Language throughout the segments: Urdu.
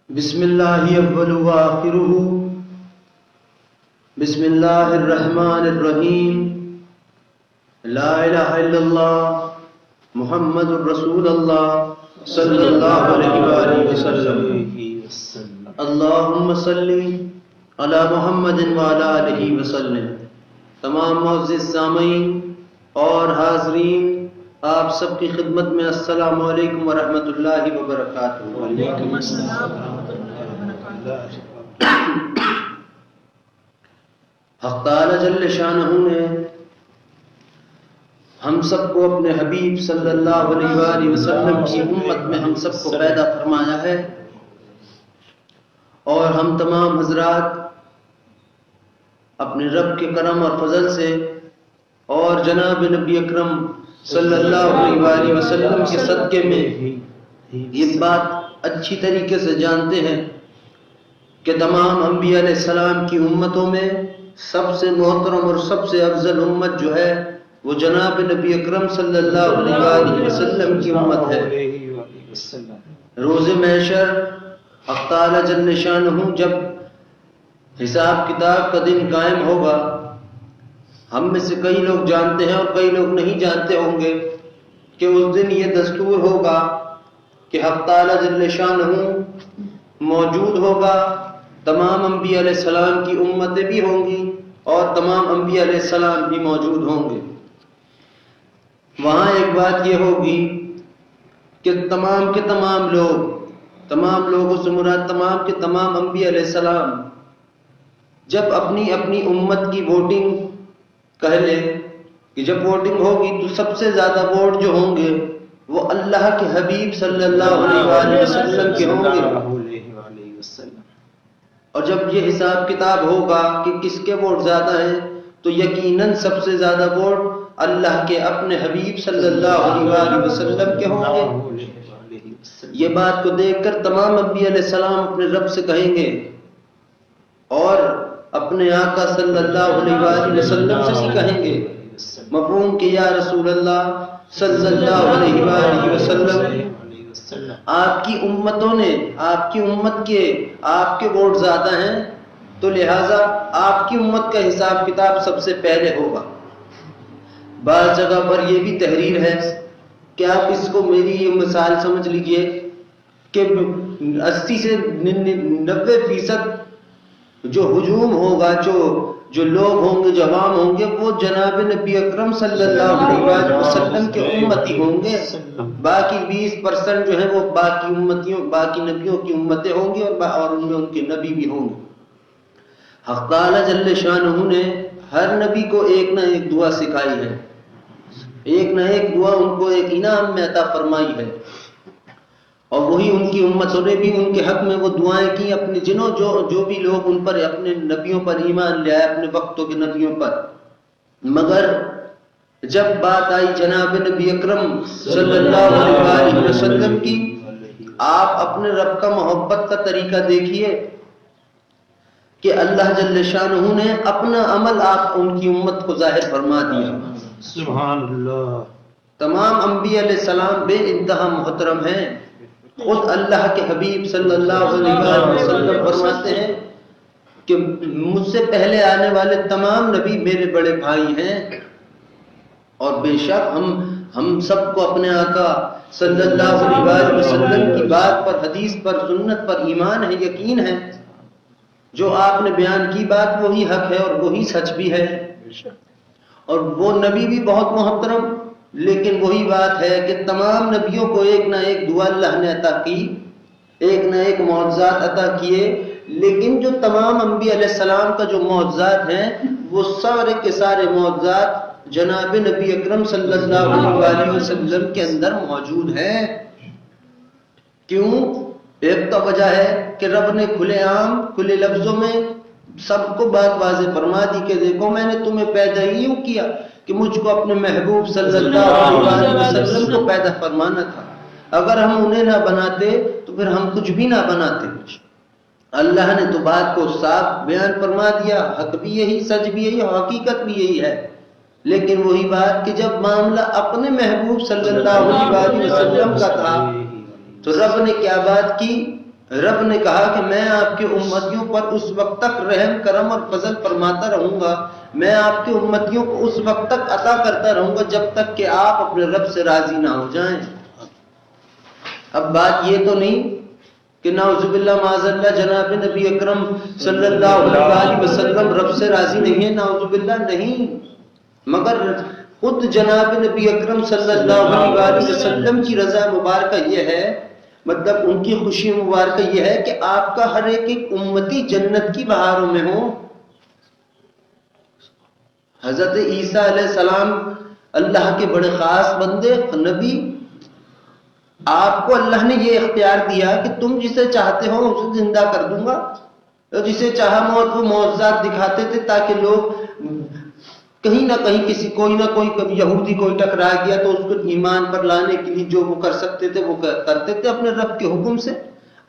بسم اللہ اول و آخرہ بسم اللہ الرحمن الرحیم لا الہ الا اللہ محمد الرسول اللہ صلی اللہ علیہ وآلہ وسلم اللہم صلی علی محمد وعلی آلہ وسلم۔ تمام معزز سامعین اور حاضرین، آپ سب کی خدمت میں السلام علیکم ورحمۃ اللہ وبرکاتہ۔ وعلیکم السلام ورحمۃ اللہ وبرکاتہ۔ حق تعالی جل شانہ نے ہم سب کو اپنے حبیب صلی اللہ علیہ وآلہ وسلم کی امت میں ہم سب کو پیدا فرمایا ہے، اور ہم تمام حضرات اپنے رب کے کرم اور فضل سے اور جناب نبی اکرم صلی اللہ علیہ وآلہ وسلم کے صدقے میں یہ بات اچھی طریقے سے جانتے ہیں کہ تمام انبیاء علیہ السلام کی امتوں میں سب سے محترم اور سب سے افضل امت جو ہے وہ جناب نبی اکرم صلی اللہ علیہ وآلہ وسلم کی امت ہے۔ روز محشر حق تعالی جل شانہ جب حساب کتاب کا دن قائم ہوگا، ہم میں سے کئی لوگ جانتے ہیں اور کئی لوگ نہیں جانتے ہوں گے کہ اس دن یہ دستور ہوگا کہ حق تعالی جل شانہ موجود ہوگا، تمام انبیاء علیہ السلام کی امتیں بھی ہوں گی اور تمام انبیاء علیہ السلام بھی موجود ہوں گے۔ وہاں ایک بات یہ ہوگی کہ تمام کے تمام لوگوں سے مراد تمام کے تمام انبیاء علیہ السلام جب اپنی اپنی امت کی ووٹنگ کہہ لے کہ جب ووٹنگ ہوگی تو سب سے زیادہ ووٹ جو ہوں گے وہ اللہ کے حبیب صلی اللہ علیہ وآلہ وسلم کے ہوں گے، اور جب یہ حساب کتاب ہوگا کہ کس کے ووٹ زیادہ ہیں تو یقیناً سب سے زیادہ ووٹ اللہ کے اپنے حبیب صلی اللہ علیہ وآلہ وسلم کے ہوں گے۔ یہ بات کو دیکھ کر تمام انبیاء علیہ السلام اپنے رب سے کہیں گے اور اپنے آقا صلی اللہ علیہ وآلہ وسلم سے کہیں گے مفہوم کہ یا رسول اللہ صلی اللہ علیہ وآلہ وسلم، آپ کی امتوں نے آپ کی امت کے آپ کے ووٹ زیادہ ہیں تو لہٰذا آپ کی امت کا حساب کتاب سب سے پہلے ہوگا۔ بعض جگہ پر یہ بھی تحریر ہے کہ آپ اس کو میری یہ مثال سمجھ لیجئے کہ 80 سے 90% جو ہجوم ہوگا، جو لوگ ہوں گے، جو عوام ہوں گے، وہ جناب نبی اکرم صلی اللہ علیہ وسلم کے امتی ہوں گے۔ باقی 20% جو ہیں وہ باقی نبیوں کی امتیں ہوں گی اور ان میں ان کے نبی بھی ہوں گے۔ حق تعالی جل شانہ نے ہر نبی کو ایک نہ ایک دعا سکھائی ہے، ایک نہ ایک دعا ان کو ایک انعام میں عطا فرمائی ہے، اور وہی ان کی امتوں نے بھی ان کے حق میں وہ دعائیں کی، اپنے جو بھی لوگ ان پر اپنے نبیوں پر ایمان لے آئے، اپنے وقتوں کے نبیوں پر۔ مگر جب بات آئی جناب نبی اکرم صلی اللہ علیہ وآلہ وسلم کی، آپ اپنے رب کا محبت کا طریقہ دیکھیے کہ اللہ جل شانہ نے اپنا عمل آپ ان کی امت کو ظاہر فرما دیا۔ سبحان اللہ۔ تمام انبیاء علیہ السلام بے انتہا محترم ہیں۔ خود اللہ کے حبیب صلی اللہ علیہ وسلم فرماتے ہیں کہ مجھ سے پہلے آنے والے تمام نبی میرے بڑے بھائی ہیں، اور بے شک ہم سب کو اپنے آقا صلی اللہ علیہ وسلم کی بات پر، حدیث پر، سنت پر ایمان ہے، یقین ہے۔ جو آپ نے بیان کی بات وہی حق ہے اور وہی سچ بھی ہے، اور وہ نبی بھی بہت محترم، لیکن وہی بات ہے کہ تمام نبیوں کو ایک نہ ایک دعا اللہ نے عطا کی، ایک نہ ایک معجزات عطا کیے، لیکن جو تمام انبیاء علیہ السلام کا جو معجزات ہیں وہ سارے کے سارے معجزات جناب نبی اکرم صلی اللہ علیہ وسلم کے اندر موجود ہیں۔ کیوں؟ ایک تو وجہ ہے کہ رب نے کھلے عام کھلے لفظوں میں سب کو بات واضح فرما دی کہ دیکھو میں نے تمہیں پیدا ہی یوں کیا کہ مجھ کو اپنے محبوب صلی اللہ علیہ وسلم کو پیدا فرمانا تھا، اگر ہم انہیں نہ بناتے تو پھر ہم کچھ بھی نہ بناتے۔ اللہ نے تو بات کو صاف بیان فرما دیا، حق بھی یہی، سچ بھی یہی، حقیقت بھی یہی ہے، لیکن وہی بات کہ جب معاملہ اپنے محبوب صلی اللہ علیہ وسلم کا تھا تو رب نے کیا بات کی؟ رب نے کہا کہ میں آپ کے امتیوں پر اس وقت تک رحم کرم اور فضل فرماتا رہوں گا، میں آپ کے امتیوں کو اس وقت تک عطا کرتا رہوں گا جب تک کہ آپ اپنے رب سے راضی نہ ہو جائیں۔ اب بات یہ تو نہیں کہ نعوذ باللہ معاذ اللہ جناب نبی اکرم صلی اللہ علیہ وسلم رب سے راضی نہیں ہے، نعوذ باللہ نہیں، مگر خود جناب نبی اکرم صلی اللہ علیہ وسلم کی رضا مبارکہ یہ ہے، مطلب ان کی خوشی مبارکہ یہ ہے کہ آپ کا ہر ایک امتی جنت کی بہاروں میں ہو۔ حضرت عیسیٰ علیہ السلام اللہ کے بڑے خاص بندے نبی، آپ کو اللہ نے یہ اختیار دیا کہ تم جسے چاہتے ہو اسے زندہ کر دوں گا، جسے چاہا موت وہ معجزات دکھاتے تھے تاکہ لوگ کہیں نہ کہیں کسی کوئی نہ کوئی یہودی کوئی ٹکرا گیا تو اس کو ایمان پر لانے کے لیے جو وہ کر سکتے تھے وہ کرتے تھے اپنے رب کے حکم سے۔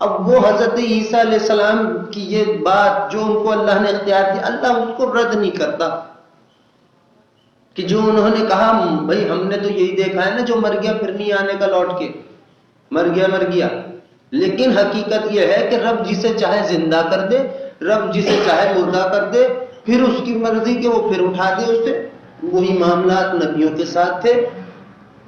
اب وہ حضرت عیسیٰ علیہ السلام کی یہ بات جو ان کو اللہ نے اختیار دیا، اللہ اس کو رد نہیں کرتا کہ جو انہوں نے کہا بھائی ہم نے تو یہی دیکھا ہے نا جو مر گیا پھر نہیں آنے کا لوٹ کے، مر گیا، لیکن حقیقت یہ ہے کہ رب جسے چاہے زندہ کر دے، رب جسے چاہے مردہ کر دے، پھر اس کی مرضی کہ وہ پھر اٹھا دے اسے۔ وہی معاملات نبیوں کے ساتھ تھے،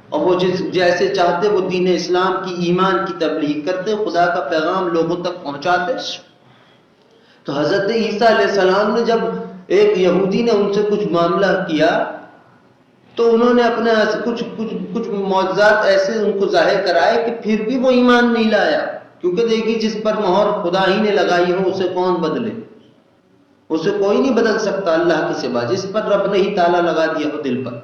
اور وہ جیسے چاہتے وہ دین اسلام کی ایمان کی تبلیغ کرتے، خدا کا پیغام لوگوں تک پہنچاتے۔ تو حضرت عیسیٰ علیہ السلام نے جب ایک یہودی نے ان سے کچھ معاملہ کیا تو انہوں نے اپنے کچھ معجزات ایسے ان کو ظاہر کرائے کہ پھر بھی وہ ایمان نہیں لایا، کیونکہ دیکھیے جس پر مہر خدا ہی نے لگائی ہو اسے کون بدلے، اسے کوئی نہیں بدل سکتا اللہ کے سوا، جس پر رب نے ہی تالا لگا دیا ہو دل پر۔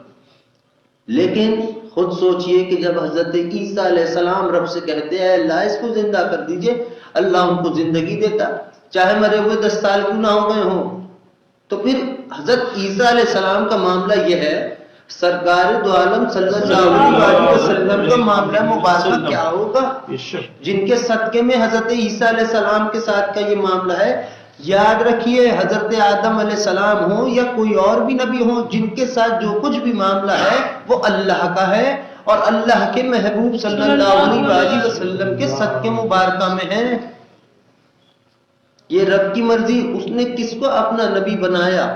لیکن خود سوچئے کہ جب حضرت عیسیٰ علیہ السلام رب سے کہتے ہیں اللہ اس کو زندہ کر دیجئے، اللہ ان کو زندگی دیتا، چاہے مرے ہوئے 10 سال کیوں نہ ہو گئے ہوں۔ تو پھر حضرت عیسیٰ علیہ السلام کا معاملہ یہ ہے، سرکار دو عالم صلی اللہ علیہ وسلم کا معاملہ مبارک کیا ہوگا جن کے صدقے میں حضرت عیسیٰ علیہ السلام کے ساتھ کا یہ معاملہ ہے۔ یاد رکھیے حضرت آدم علیہ السلام ہو یا کوئی اور بھی نبی ہو، جن کے ساتھ جو کچھ بھی معاملہ ہے وہ اللہ کا ہے اور اللہ کے محبوب صلی اللہ علیہ وسلم کے صدقے مبارکہ میں ہے۔ یہ رب کی مرضی، اس نے کس کو اپنا نبی بنایا،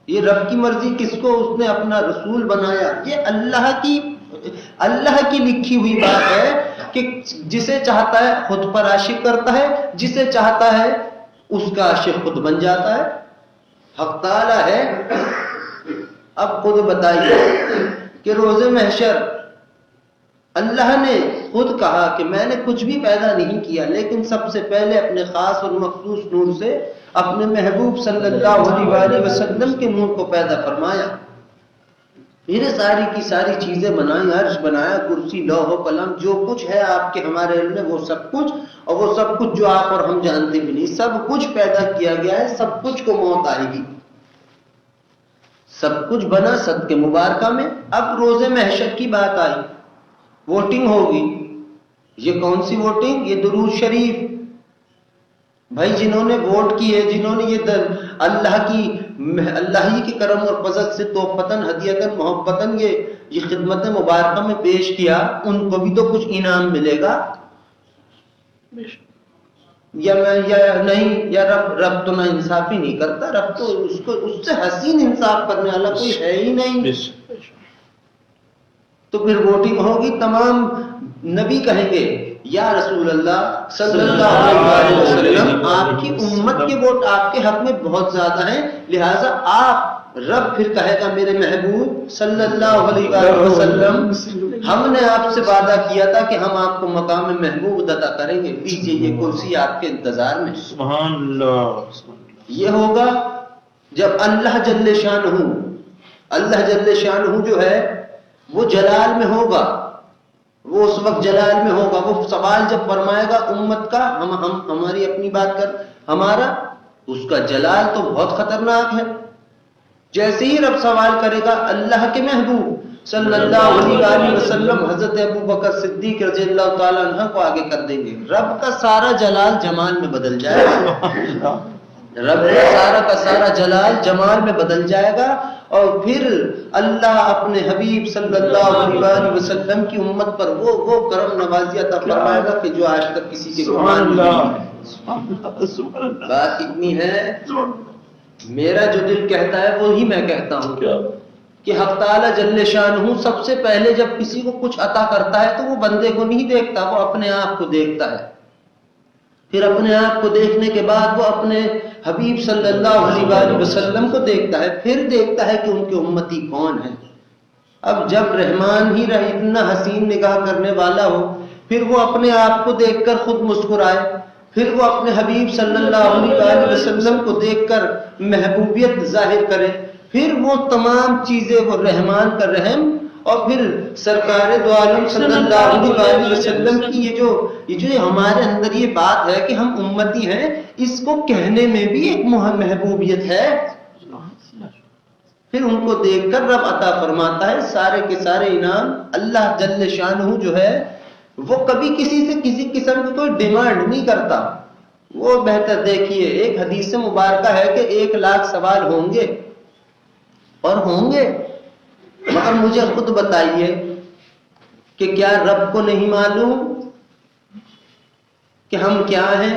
یہ رب کی مرضی کس کو اس نے اپنا رسول بنایا، یہ اللہ کی لکھی ہوئی بات ہے کہ جسے چاہتا ہے خود پر عاشق کرتا ہے، جسے چاہتا ہے اس کا عاشق خود بن جاتا ہے، حق تعالی ہے۔ اب خود بتائیے کہ روز محشر اللہ نے خود کہا کہ میں نے کچھ بھی پیدا نہیں کیا، لیکن سب سے پہلے اپنے خاص اور مخصوص نور سے اپنے محبوب صلی اللہ علیہ وسلم کے نور کو پیدا فرمایا، پھر ساری کی ساری چیزیں بنائیں، عرش بنایا، کرسی، لوح و قلم، جو کچھ ہے آپ کے ہمارے علم میں وہ سب کچھ، اور وہ سب کچھ جو آپ اور ہم جانتے بھی نہیں، سب کچھ پیدا کیا گیا ہے، سب کچھ کو موت آئے گی، سب کچھ بنا صدقے مبارکہ میں۔ اب روز محشر کی بات آئی، ووٹنگ ہوگی، یہ کون سی ووٹنگ؟ یہ درود شریف۔ بھائی جنہوں نے ووٹ کیے، جنہوں نے یہ اللہ ہی کے کرم اور فضل سے توفتاً ہدیتاً محبتاً یہ خدمت مبارکہ میں پیش کیا، ان کو بھی تو کچھ انعام ملے گا یا نہیں؟ یا رب تو نہ انصافی نہیں کرتا، رب تو اس سے حسین انصاف کرنے والا کوئی ہے ہی نہیں۔ تو پھر ووٹنگ ہوگی، تمام نبی کہیں گے یا رسول اللہ صلی اللہ علیہ وسلم آپ کی امت کے ووٹ آپ کے حق میں بہت زیادہ ہیں، لہٰذا آپ رب پھر کہے گا میرے محبوب صلی اللہ علیہ وآلہ وسلم ہم نے آپ سے وعدہ کیا تھا کہ ہم آپ کو مقام محبوب عطا کریں گے، لیجیے یہ کرسی آپ کے انتظار میں۔ سبحان اللہ۔ یہ ہوگا جب اللہ جل شانہ جو ہے وہ جلال میں ہوگا، وہ اس وقت جلال میں ہوگا، وہ سوال جب فرمائے گا امت کا، ہماری اپنی بات کر، ہمارا، اس کا جلال تو بہت خطرناک ہے۔ جیسے ہی رب سوال کرے گا اللہ کے محبوب صلی اللہ علیہ وسلم حضرت ابو بکر صدیق رضی اللہ تعالیٰ عنہ کو آگے کر دیں گے، رب کا سارا جلال جمال میں بدل جائے گا، رب کا سارا جلال جمال میں بدل جائے گا، اور پھر اللہ اپنے حبیب صلی اللہ علیہ وسلم کی امت پر وہ کرم نوازی عطا فرمائے گا کہ جو آج تک کسی کے گمان میں نہیں۔ بات اتنی ہے، میرا جو دل کہتا ہے وہی میں کہتا ہوں کہ حق تعالی جل شانہ سب سے پہلے جب کسی کو کچھ عطا کرتا ہے تو وہ بندے کو نہیں دیکھتا، وہ اپنے آپ کو دیکھتا ہے، پھر اپنے آپ کو دیکھنے کے بعد وہ اپنے حبیب صلی اللہ علیہ وسلم کو دیکھتا ہے، پھر دیکھتا ہے کہ ان کے امتی کون ہیں۔ اب جب رحمان ہی اتنا حسین نگاہ کرنے والا ہو، پھر وہ اپنے آپ کو دیکھ کر خود مسکرائے، پھر وہ اپنے حبیب صلی اللہ علیہ وسلم کو دیکھ کر محبوبیت ظاہر کرے، پھر وہ تمام چیزیں، وہ رحمان کا رحم، اور پھر سرکار دو عالم صلی اللہ علیہ وسلم کی یہ جو ہمارے اندر یہ بات ہے کہ ہم امتی ہیں، اس کو کہنے میں بھی ایک محبوبیت ہے۔ پھر ان کو دیکھ کر رب عطا فرماتا ہے سارے کے سارے انعام۔ اللہ جل شانہ جو ہے وہ کبھی کسی سے کسی قسم کی کوئی ڈیمانڈ نہیں کرتا، وہ بہتر دیکھیے، ایک حدیث مبارکہ ہے کہ 1,00,000 سوال ہوں گے اور ہوں گے، مگر مجھے خود بتائیے کہ کیا رب کو نہیں معلوم کہ ہم کیا ہیں؟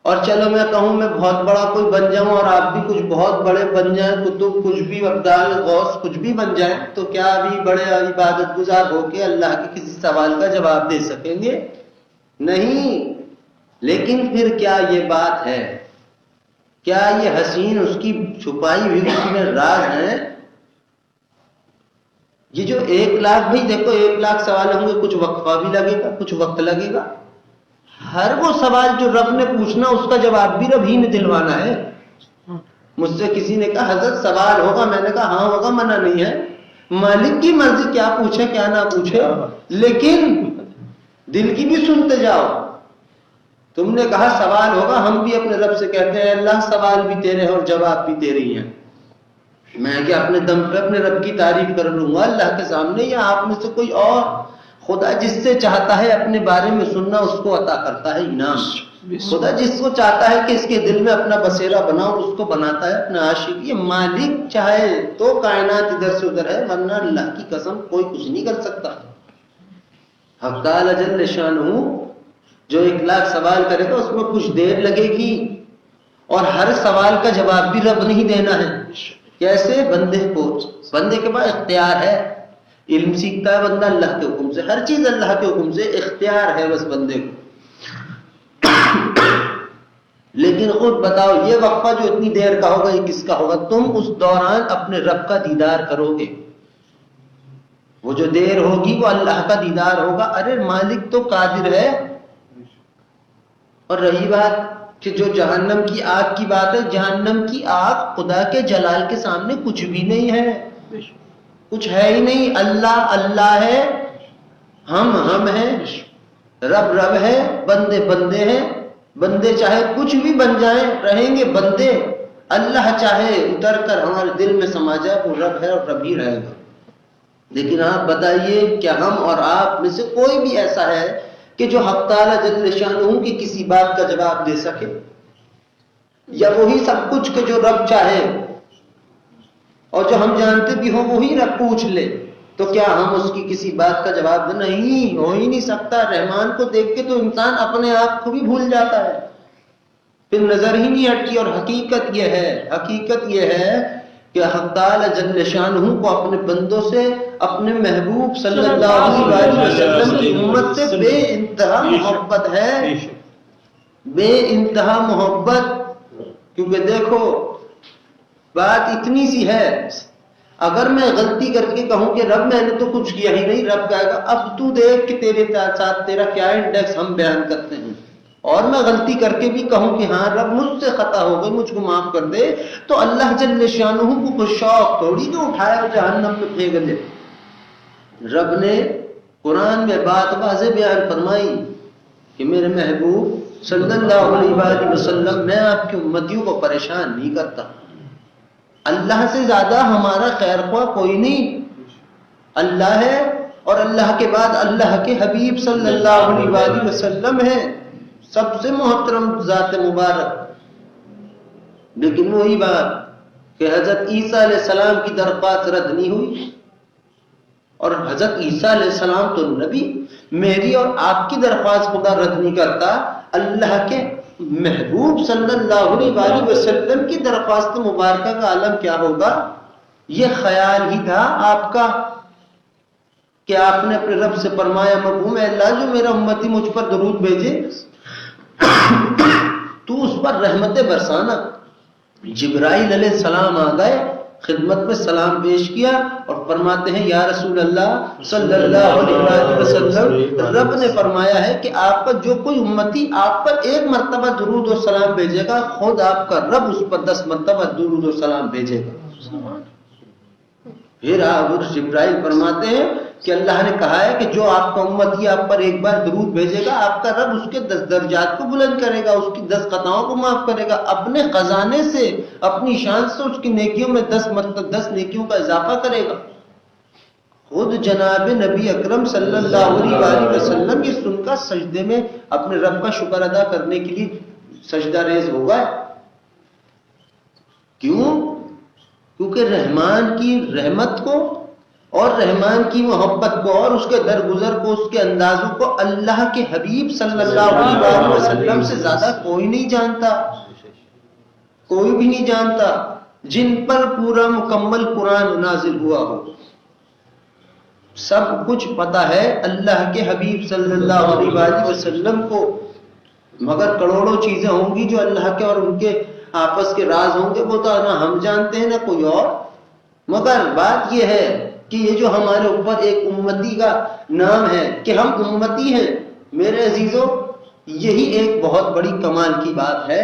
اور چلو میں کہوں میں بہت بڑا کوئی بن جاؤں اور آپ بھی کچھ بہت بڑے بن جائیں، کتب کچھ بھی، ابدال غوث کچھ بھی بن جائیں، تو کیا ابھی بڑے عبادت گزار ہو کے اللہ کے کسی سوال کا جواب دے سکیں گے؟ نہیں۔ لیکن پھر کیا یہ بات ہے، کیا یہ حسین اس کی چھپائی ہوئی اس میں راز ہیں؟ یہ جو 1,00,000 بھائی دیکھو 1,00,000 سوال ہوں گے، کچھ وقفہ بھی لگے گا، کچھ وقت لگے گا، ہر وہ سوال جو رب نے پوچھنا اس کا جواب بھی رب ہی نے دلوانا ہے۔ مجھ سے کسی نے کہا حضرت سوال ہوگا، میں نے کہا ہاں ہوگا، منع نہیں ہے، مالک کی مرضی، کیا پوچھے کیا نہ پوچھے، لیکن دل کی بھی سنتے جاؤ۔ تم نے کہا سوال ہوگا، ہم بھی اپنے رب سے کہتے ہیں اللہ سوال بھی تیرے ہیں اور جواب بھی تیرے ہی ہیں، میں کیا اپنے دم پہ اپنے رب کی تعریف کر لوں گا اللہ کے سامنے، یا آپ میں سے کوئی اور؟ خدا جس سے چاہتا ہے اپنے بارے میں سننا اس کو عطا کرتا ہے انعام، خدا جس کو چاہتا ہے کہ اس کے دل میں اپنا بسیرا بناؤ اس کو بناتا ہے اپنا عاشق۔ یہ مالک چاہے تو کائنات ادھر سے ادھر ہے، ورنہ اللہ کی قسم کوئی کچھ نہیں کر سکتا۔ حق تعالی جل شانہ جو 1,00,000 سوال کرے گا اس میں کچھ دیر لگے گی، اور ہر سوال کا جواب بھی رب نہیں دینا ہے۔ کیسے؟ بندے کے پاس اختیار ہے، علم سیکھتا ہے بندہ اللہ کے حکم سے، ہر چیز اللہ کے حکم سے، اختیار ہے بس بندے کو۔ لیکن خود بتاؤ یہ وقفہ جو اتنی دیر کا ہوگا یہ کس کا ہوگا؟ تم اس دوران اپنے رب کا دیدار کرو گے، وہ جو دیر ہوگی وہ اللہ کا دیدار ہوگا۔ ارے مالک تو قادر ہے۔ اور رہی بات کہ جو جہنم کی آگ کی بات ہے، جہنم کی آگ خدا کے جلال کے سامنے کچھ بھی نہیں ہے، کچھ ہے ہی نہیں۔ اللہ اللہ ہے، ہم ہیں، رب ہے، بندے بندے ہیں، بندے چاہے کچھ بھی بن جائیں رہیں گے بندے، اللہ چاہے اتر کر ہمارے دل میں سما جائے وہ رب ہے اور رب ہی رہے گا۔ لیکن آپ بتائیے کیا ہم اور آپ میں سے کوئی بھی ایسا ہے کہ جو حق تعالی جل شانہ کی کسی بات کا جواب دے سکے؟ یا وہی سب کچھ کہ جو رب چاہے اور جو ہم جانتے بھی ہوں وہی رب پوچھ لے، تو کیا ہم اس کی کسی بات کا جواب دیں؟ نہیں، ہو ہی نہیں سکتا۔ رحمان کو دیکھ کے تو انسان اپنے آپ کو بھی بھول جاتا ہے، پھر نظر ہی نہیں ہٹتی۔ اور حقیقت یہ ہے کہ حق تعالی جل شانہ کو اپنے بندوں سے، اپنے محبوب صلی اللہ علیہ وسلم کی امت سے بے انتہا محبت ہے، بے انتہا محبت۔ کیونکہ دیکھو بات اتنی سی ہے، اگر میں غلطی کر کے کہوں کہ رب میں نے تو کچھ کیا ہی نہیں، رب کہے گا اب تو دیکھ کہ تیرے ساتھ تیرا کیا انڈیکس ہم بیان کرتے ہیں. اور میں غلطی کر کے بھی کہوں کہ ہاں رب مجھ سے خطا ہو گئی، مجھ کو معاف کر دے، تو اللہ جل شانہ کو کوئی شوق تھوڑی کہ اٹھایا اور جہنم میں پھینک دے. رب نے قرآن میں بات واضح بیان فرمائی کہ میرے محبوب صلی اللہ علیہ وآلہ وسلم میں آپ کی امتیوں کو پریشان نہیں کرتا. اللہ سے زیادہ ہمارا خیر خواہ کوئی نہیں، اللہ ہے، اور اللہ کے بعد اللہ کے حبیب صلی اللہ علیہ وآلہ وسلم ہے، سب سے محترم ذات مبارک. لیکن وہی بات کہ حضرت عیسیٰ علیہ السلام کی درخواست رد نہیں ہوئی، اور حضرت عیسیٰ علیہ السلام تو نبی، میری اور آپ کی درخواست خدا رد نہیں کرتا، اللہ کے محبوب صلی اللہ علیہ وآلہ وسلم کی درخواست مبارکہ کا عالم کیا ہوگا. یہ خیال ہی تھا آپ کا کہ آپ نے اپنے رب سے فرمایا مفہوم ہے اللہ جو میرا امتی مجھ پر درود بھیجے تو اس پر رحمت برسانا. جبرائیل علیہ السلام آ گئے، خدمت میں سلام پیش کیا اور فرماتے ہیں یا رسول اللہ صلی اللہ علیہ وسلم، رب نے فرمایا ہے کہ آپ کا جو کوئی امتی آپ پر ایک مرتبہ درود و سلام بھیجے گا، خود آپ کا رب اس پر 10 مرتبہ درود و سلام بھیجے گا. پھر جبرائیل فرماتے ہیں کہ اللہ نے کہا ہے کہ جو آپ کا امتی آپ پر ایک بار درود بھیجے گا، آپ کا رب اس کے 10 درجات کو بلند کرے گا، اس کی 10 خطاؤں کو معاف کرے گا، اپنے خزانے سے اپنی شان سے اس کی نیکیوں میں 10 نیکیوں کا اضافہ کرے گا. خود جناب نبی اکرم صلی اللہ علیہ وآلہ وسلم یہ سن کر سجدے میں اپنے رب کا شکر ادا کرنے کے لیے سجدہ ریز ہو گئے. کیوں؟ کیونکہ رحمان کی رحمت کو اور رحمان کی محبت کو اور اس کے درگزر کو، اس کے اندازوں کو اللہ کے حبیب صلی اللہ علیہ وآلہ وسلم سے زیادہ کوئی نہیں جانتا، کوئی بھی نہیں جانتا، جن پر پورا مکمل قرآن نازل ہوا ہو. سب کچھ پتا ہے اللہ کے حبیب صلی اللہ علیہ وآلہ وسلم کو، مگر کروڑوں چیزیں ہوں گی جو اللہ کے اور ان کے آپس کے راز ہوں گے، وہ تو نہ ہم جانتے ہیں نہ کوئی اور. مگر بات یہ ہے کہ یہ جو ہمارے اوپر ایک امتی کا نام ہے کہ ہم امتی ہیں، میرے عزیزوں یہی ایک بہت بڑی کمال کی بات ہے،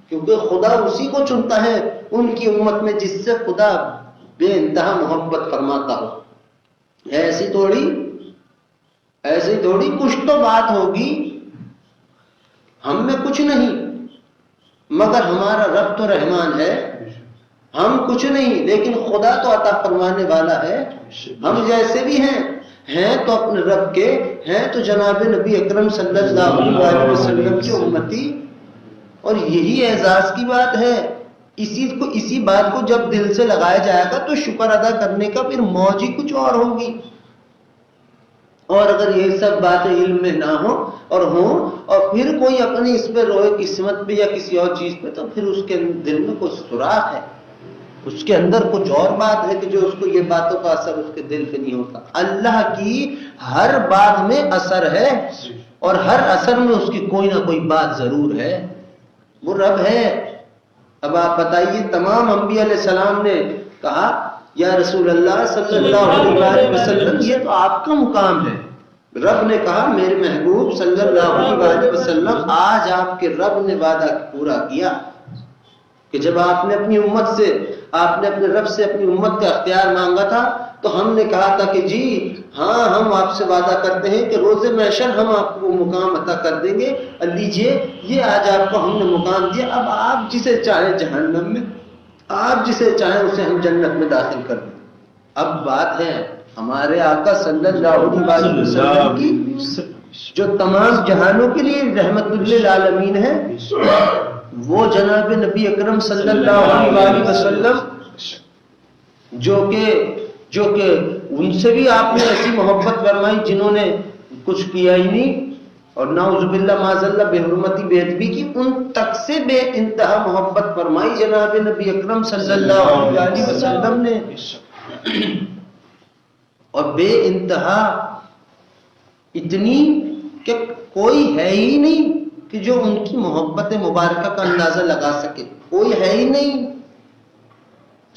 کیونکہ خدا اسی کو چنتا ہے ان کی امت میں جس سے خدا بے انتہا محبت فرماتا ہو. ایسی تھوڑی کچھ تو بات ہوگی، ہم میں کچھ نہیں مگر ہمارا رب تو رحمان ہے. ہم کچھ نہیں لیکن خدا تو عطا فرمانے والا ہے. ہم جیسے بھی ہیں تو اپنے رب کے، ہیں تو جناب نبی اکرم صلی اللہ علیہ وسلم کی امتی، اور یہی اعزاز کی بات ہے. اسی بات کو جب دل سے لگایا جائے گا تو شکر ادا کرنے کا پھر موج ہی کچھ اور ہوگی. اور اگر یہ سب باتیں علم میں نہ ہو اور ہوں اور پھر کوئی اپنی اس پہ روئے قسمت پہ یا کسی اور چیز پہ، تو پھر اس کے دل میں کچھ سوراخ ہے، اس کے اندر کچھ اور بات ہے کہ جو اس کو یہ باتوں کا اثر اس کے دل پہ نہیں ہوتا. اللہ کی ہر بات میں اثر ہے اور ہر اثر میں اس کی کوئی نہ کوئی بات ضرور ہے. وہ رب ہے. اب آپ بتائیے، تمام انبیاء علیہ السلام نے کہا یا رسول اللہ صلی اللہ علیہ وسلم یہ تو آپ کا مقام ہے. رب نے کہا میرے محبوب صلی اللہ علیہ وسلم آج آپ کے رب نے وعدہ پورا کیا کہ جب آپ نے اپنی امت سے، آپ نے اپنے رب سے اپنی امت کا اختیار مانگا تھا تو ہم نے کہا تھا کہ جی ہاں ہم آپ سے وعدہ کرتے ہیں کہ روز محشر ہم آپ کو مقام عطا کر دیں گے. لیجئے یہ آج آپ کو ہم نے مقام دیا، اب آپ جسے چاہیں جہنم میں، آپ جسے چاہیں اسے ہم جنت میں داخل کر دیں. اب بات ہے ہمارے آقا صلی اللہ علیہ وسلم کی جو تمام جہانوں کے لیے رحمت للعالمین ہے، وہ جناب نبی اکرم صلی اللہ علیہ وسلم جو کہ ان سے بھی آپ نے ایسی محبت فرمائی جنہوں نے کچھ کیا ہی نہیں، اور نعوذ باللہ معاذ اللہ بے حرمتی بے ادبی کی، ان تک سے بے انتہا محبت فرمائی جناب نبی اکرم صلی اللہ علیہ وسلم نے، اور بے انتہا اتنی کہ کوئی ہے ہی نہیں کہ جو ان کی محبت مبارکہ کا اندازہ لگا سکے، کوئی ہے ہی نہیں.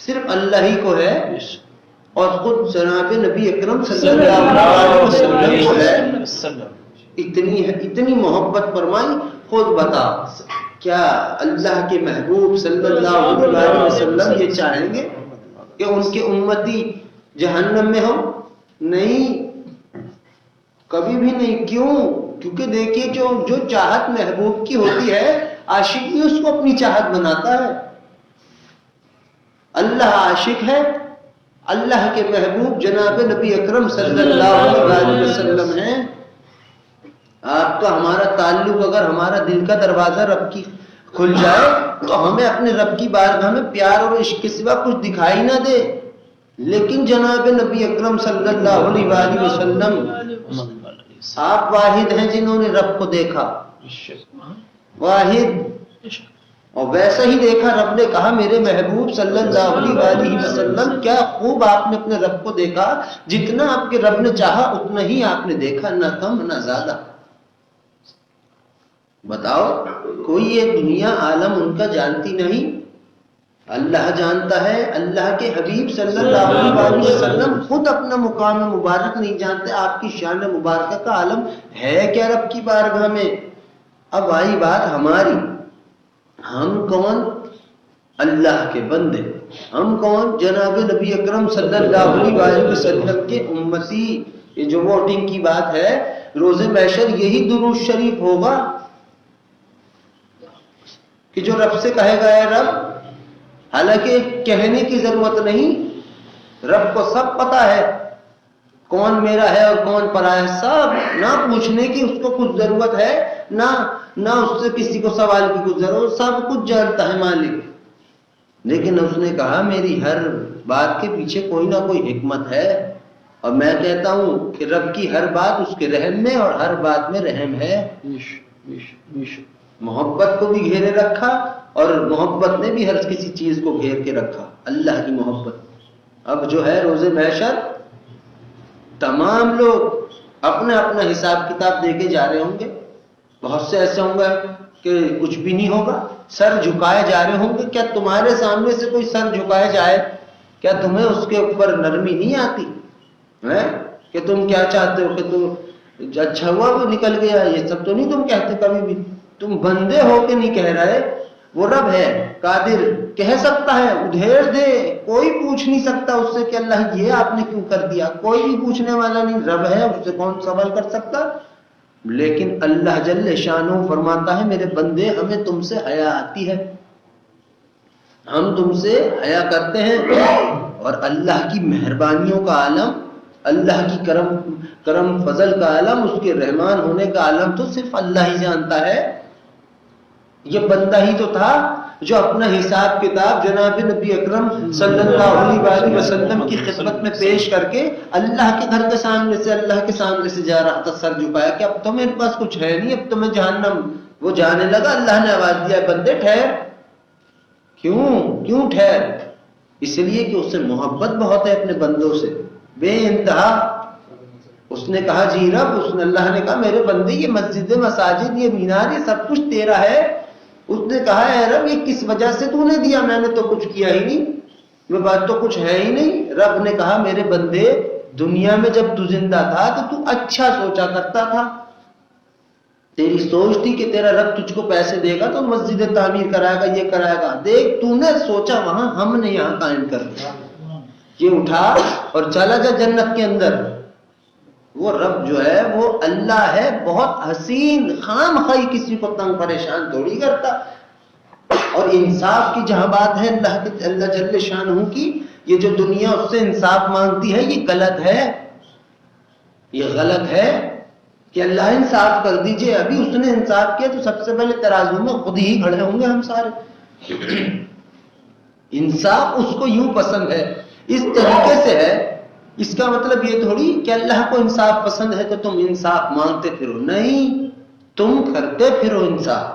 صرف اللہ ہی کو ہے اور خود جناب نبی اکرم صلی اللہ علیہ وسلم کو ہے. اتنی محبت فرمائی. خود بتا کیا اللہ کے محبوب صلی اللہ علیہ وسلم یہ چاہیں گے کہ ان کے امتی جہنم میں ہو؟ نہیں، کبھی بھی نہیں. کیوں؟ کیونکہ دیکھیے جو چاہت محبوب کی ہوتی ہے عاشق بھی اس کو اپنی چاہت بناتا ہے. اللہ عاشق ہے، اللہ کے محبوب جناب نبی اکرم صلی اللہ علیہ وسلم ہیں. آپ کا ہمارا تعلق، اگر ہمارا دل کا دروازہ رب کی کھل جائے تو ہمیں اپنے رب کی بارگاہ میں پیار اور عشق کے سوا کچھ دکھائی نہ دے. لیکن جناب نبی اکرم صلی اللہ علیہ وسلم آپ واحد ہیں جنہوں نے رب کو دیکھا، واحد. اور ویسا ہی دیکھا، رب نے کہا میرے محبوب صلی اللہ علیہ وسلم کیا خوب آپ نے اپنے رب کو دیکھا. جتنا آپ کے رب نے چاہا اتنا ہی آپ نے دیکھا، نہ کم نہ زیادہ. بتاؤ، کوئی یہ دنیا عالم ان کا جانتی نہیں، اللہ جانتا ہے. اللہ کے حبیب صلی اللہ علیہ وسلم خود اپنا مقام مبارک نہیں جانتے. آپ کی شان مبارکہ کا عالم ہے کیا رب کی بارگاہ میں؟ اب آئی بات ہماری، ہم کون؟ اللہ کے بندے. ہم کون؟ جناب نبی اکرم صلی اللہ علیہ وسلم کے امتی. یہ جو ووٹنگ کی بات ہے، روز محشر یہی درود شریف ہوگا کہ جو رب سے کہے گا اے رب. حالانکہ کہنے کی ضرورت نہیں، رب کو سب پتا ہے کون میرا ہے اور کون پرایا ہے. سب، نہ پوچھنے کی اس کو کچھ ضرورت ہے، نہ اس سے کسی کو سوال کی کچھ ضرورت. سب کچھ جانتا ہے مالک. لیکن اس نے کہا میری ہر بات کے پیچھے کوئی نہ کوئی حکمت ہے. اور میں کہتا ہوں کہ رب کی ہر بات اس کے رحم میں اور ہر بات میں رحم ہے. محبت کو بھی گھیرے رکھا اور محبت نے بھی ہر کسی چیز کو گھیر کے رکھا، اللہ کی محبت. اب جو ہے روز محشر تمام لوگ اپنا اپنا حساب کتاب دے کے جا رہے ہوں گے. بہت سے ایسے ہوں گے کہ کچھ بھی نہیں ہوگا، سر جھکائے جا رہے ہوں گے. کیا تمہارے سامنے سے کوئی سر جھکائے جائے، کیا تمہیں اس کے اوپر نرمی نہیں آتی ہے کہ تم کیا چاہتے ہو کہ تم اچھا ہوا وہ نکل گیا؟ یہ سب تو نہیں تم کہتے کبھی بھی. تم بندے ہو کے نہیں کہہ رہے. وہ رب ہے قادر، کہہ سکتا ہے ادھیر دے. کوئی پوچھ نہیں سکتا اس سے کہ اللہ یہ آپ نے کیوں کر دیا. کوئی بھی پوچھنے والا نہیں. رب ہے، اس سے کون سوال کر سکتا. لیکن اللہ جل شانہ فرماتا ہے میرے بندے ہمیں تم سے حیا آتی ہے، ہم تم سے حیا کرتے ہیں. اور اللہ کی مہربانیوں کا عالم، اللہ کی کرم فضل کا عالم، اس کے رحمان ہونے کا عالم تو صرف اللہ ہی جانتا ہے. یہ بندہ ہی تو تھا جو اپنا حساب کتاب جناب نبی اکرم صلی اللہ علیہ وسلم کی خدمت میں پیش کر کے اللہ کے گھر کے سامنے سے، اللہ کے سامنے سے جا رہا تھا سر جھکایا کہ اب تو میرے پاس کچھ ہے نہیں، اب تو میں جہنم. وہ جانے لگا، اللہ نے آواز دیا بندے ٹھہر. کیوں ٹھہر؟ اس لیے کہ اس سے محبت بہت ہے اپنے بندوں سے بے انتہا. اس نے کہا جی رب، اللہ نے کہا میرے بندے یہ مسجد مساجد یہ مینار یہ سب کچھ تیرا ہے. اس نے کہا اے رب یہ کس وجہ سے تو نے دیا؟ میں نے تو کچھ کیا ہی نہیں، میں بات تو کچھ ہے ہی نہیں. رب نے کہا میرے بندے دنیا میں جب تو زندہ تھا تو اچھا سوچا کرتا تھا. تیری سوچ تھی کہ تیرا رب تجھ کو پیسے دے گا تو مسجد تعمیر کرائے گا، یہ کرائے گا. دیکھ تو نے سوچا وہاں، ہم نے یہاں قائم کر دیا. یہ اٹھا اور چلا جا جنت کے اندر. وہ رب جو ہے وہ اللہ ہے، بہت حسین، خام خواہ کسی کو تنگ پریشان تھوڑی کرتا. اور انصاف کی جہاں بات ہے اللہ جل شانہ کی، یہ جو دنیا اس سے انصاف مانگتی ہے یہ غلط ہے. یہ غلط ہے کہ اللہ انصاف کر دیجئے. ابھی اس نے انصاف کیا تو سب سے پہلے ترازو میں خود ہی کھڑے ہوں گے ہم سارے. انصاف اس کو یوں پسند ہے، اس طریقے سے ہے. اس کا مطلب یہ تھوڑی کہ اللہ کو انصاف پسند ہے تو تم انصاف مانگتے پھرو. نہیں، تم کرتے پھرو انصاف.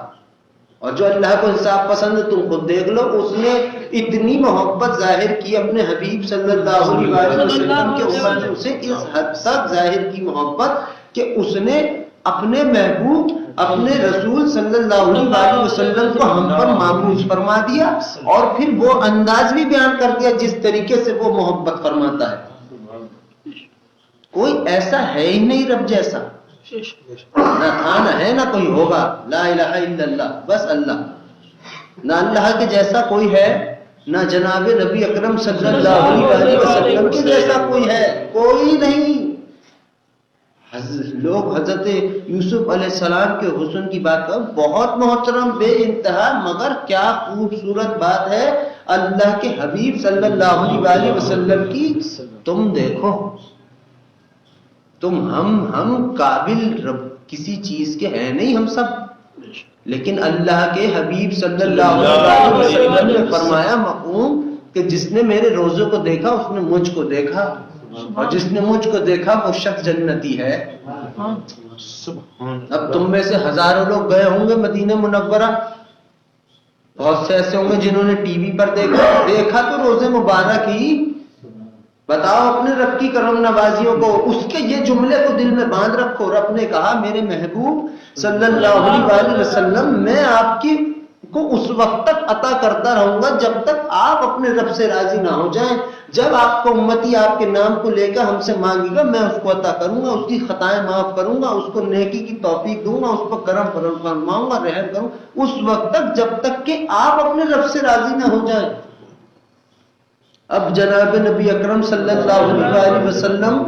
اور جو اللہ کو انصاف پسند ہے تم خود دیکھ لو. اس نے اتنی محبت ظاہر کی اپنے حبیب صلی اللہ علیہ وسلم کے اوپر، اسے اس حد تک ظاہر کی محبت کہ اس نے اپنے محبوب اپنے رسول صلی اللہ علیہ وسلم کو ہم پر معمول فرما دیا اور پھر وہ انداز بھی بیان کر دیا جس طریقے سے وہ محبت فرماتا ہے. کوئی ایسا ہے ہی نہیں رب جیسا، نہ تھا نہ ہے نہ کوئی ہوگا. لا الہ الا اللہ، بس اللہ. نہ اللہ کے جیسا کوئی ہے، نہ جناب نبی اکرم صلی اللہ علیہ وسلم کے جیسا کوئی ہے، کوئی نہیں. لوگ حضرت یوسف علیہ السلام کے حسن کی بات کریں، بہت محترم، بے انتہا، مگر کیا خوبصورت بات ہے اللہ کے حبیب صلی اللہ علیہ وسلم کی. تم دیکھو، ہم قابل کسی چیز کے ہیں نہیں ہم سب، لیکن اللہ کے حبیب صلی اللہ علیہ وسلم نے فرمایا مفہوم کہ جس نے میرے روزے کو دیکھا اس نے مجھ کو دیکھا، اور جس نے مجھ کو دیکھا وہ شخص جنتی ہے. اب تم میں سے ہزاروں لوگ گئے ہوں گے مدینہ منورہ، بہت سے ایسے ہوں گے جنہوں نے ٹی وی پر دیکھا تو روزے مبارک ہی. بتاؤ اپنے رب کی کرم نوازیوں کو، اس کے یہ جملے کو دل میں باندھ رکھو. رب نے کہا میرے محبوب صلی اللہ علیہ وسلم میں آپ کی کو اس وقت تک عطا کرتا رہوں گا جب تک آپ اپنے رب سے راضی نہ ہو جائیں. جب آپ کو امتی آپ کے نام کو لے کر ہم سے مانگے گا میں اس کو عطا کروں گا، اس کی خطائیں معاف کروں گا، اس کو نیکی کی توفیق دوں گا، اس پر کرم فرماؤں گا، رحم کروں اس وقت تک جب تک کہ آپ اپنے رب سے راضی نہ ہو جائیں. اب جناب نبی اکرم صلی اللہ علیہ وسلم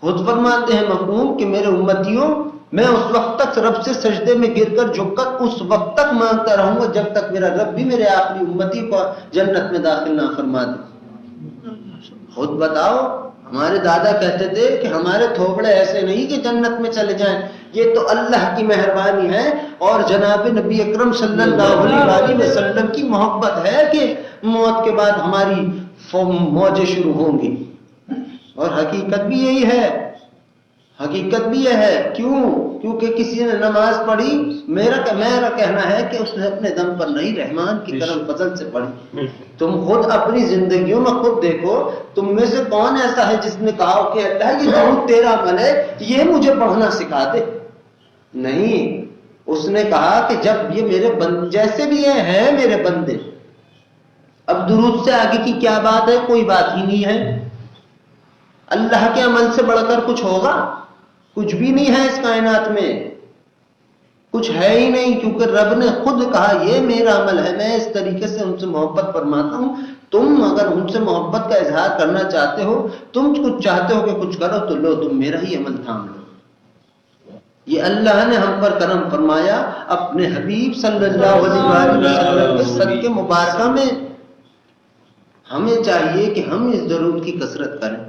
خود فرماتے ہیں مفہوم کہ میرے امتیوں میں اس وقت تک رب سے سجدے میں گر کر جھک کر اس وقت تک مانگتا رہوں گا جب تک میرا رب بھی میرے آخری امتی کو جنت میں داخل نہ فرما دے. خود بتاؤ، ہمارے دادا کہتے تھے کہ ہمارے تھوبڑے ایسے نہیں کہ جنت میں چلے جائیں، یہ تو اللہ کی مہربانی ہے اور جناب نبی اکرم صلی اللہ علیہ وسلم کی محبت ہے کہ موت کے بعد ہماری موجیں شروع ہوں گی. اور حقیقت بھی یہی ہے، حقیقت بھی یہ ہے. کیوں؟ کیونکہ کسی نے نماز پڑھی، میرا کہنا ہے کہ اس نے اپنے دم پر نہیں، رحمان کی کرم فضل سے پڑھی. تم خود اپنی زندگیوں میں خود دیکھو، تم میں سے کون ایسا ہے جس نے کہا کہ اللہ یہ درود تیرا عمل ہے یہ مجھے پڑھنا سکھا دے؟ نہیں، اس نے کہا کہ جب یہ میرے بندے جیسے بھی یہ ہیں میرے بندے. اب درود سے آگے کی کیا بات ہے؟ کوئی بات ہی نہیں ہے. اللہ کے عمل سے بڑھ کر کچھ ہوگا؟ کچھ بھی نہیں ہے اس کائنات میں، کچھ ہے ہی نہیں، کیونکہ رب نے خود کہا یہ میرا عمل ہے، میں اس طریقے سے ان سے محبت فرماتا ہوں. تم اگر ان سے محبت کا اظہار کرنا چاہتے ہو، تم کچھ چاہتے ہو کہ کچھ کرو تو لو، تم میرا ہی عمل تھام لو. یہ اللہ نے ہم پر کرم فرمایا اپنے حبیب صلی اللہ علیہ وسلم کے صدقے مبارکہ میں. ہمیں چاہیے کہ ہم اس درود کی کثرت کریں،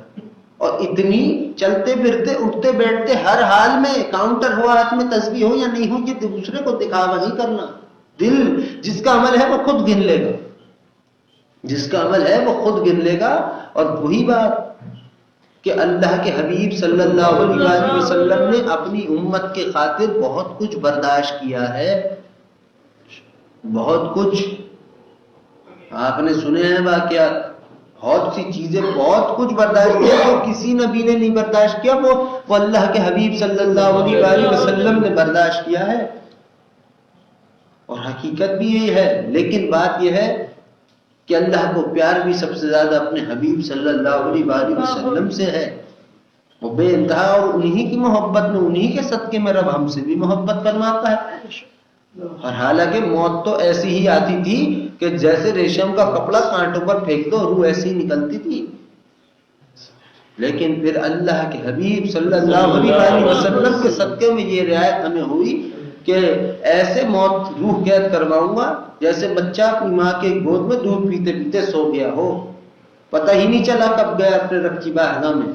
اور اتنی چلتے پھرتے اٹھتے بیٹھتے ہر حال میں، کاؤنٹر ہو ہاتھ میں تسبیح ہو یا نہیں ہو، یہ دوسرے کو دکھاوا نہیں کرنا. دل جس کا عمل ہے وہ خود گن لے گا، جس کا عمل ہے وہ خود گن لے گا. اور وہی بات کہ اللہ کے حبیب صلی اللہ علیہ وسلم نے اپنی امت کے خاطر بہت کچھ برداشت کیا ہے، بہت کچھ. آپ نے سنے ہیں واقعات، بہت سی چیزیں، بہت کچھ برداشت کیا جو کسی نبی نے نہیں برداشت کیا، وہ اللہ کے حبیب صلی اللہ علیہ وسلم نے برداشت کیا ہے. اور حقیقت بھی یہی ہے. لیکن بات یہ ہے کہ اللہ کو پیار بھی سب سے زیادہ اپنے حبیب صلی اللہ علیہ وسلم سے ہے، وہ بے انتہا، اور انہی کی محبت میں، انہی کے صدقے میں رب ہم سے بھی محبت فرماتا ہے. اور حالانکہ موت تو ایسی ہی آتی تھی کہ جیسے ریشم کا کپڑا کانٹوں پر پھینک دو روح ایسی ہی نکلتی تھی. لیکن پھر اللہ کے حبیب صلی اللہ علیہ وسلم کے صدقے میں یہ رعایت ہمیں ہوئی کہ ایسے موت روح قید کرواؤں گا جیسے بچہ اپنی ماں کے گود میں دودھ پیتے پیتے سو گیا ہو، پتہ ہی نہیں چلا کب گیا اپنے رب کی بارگاہ میں.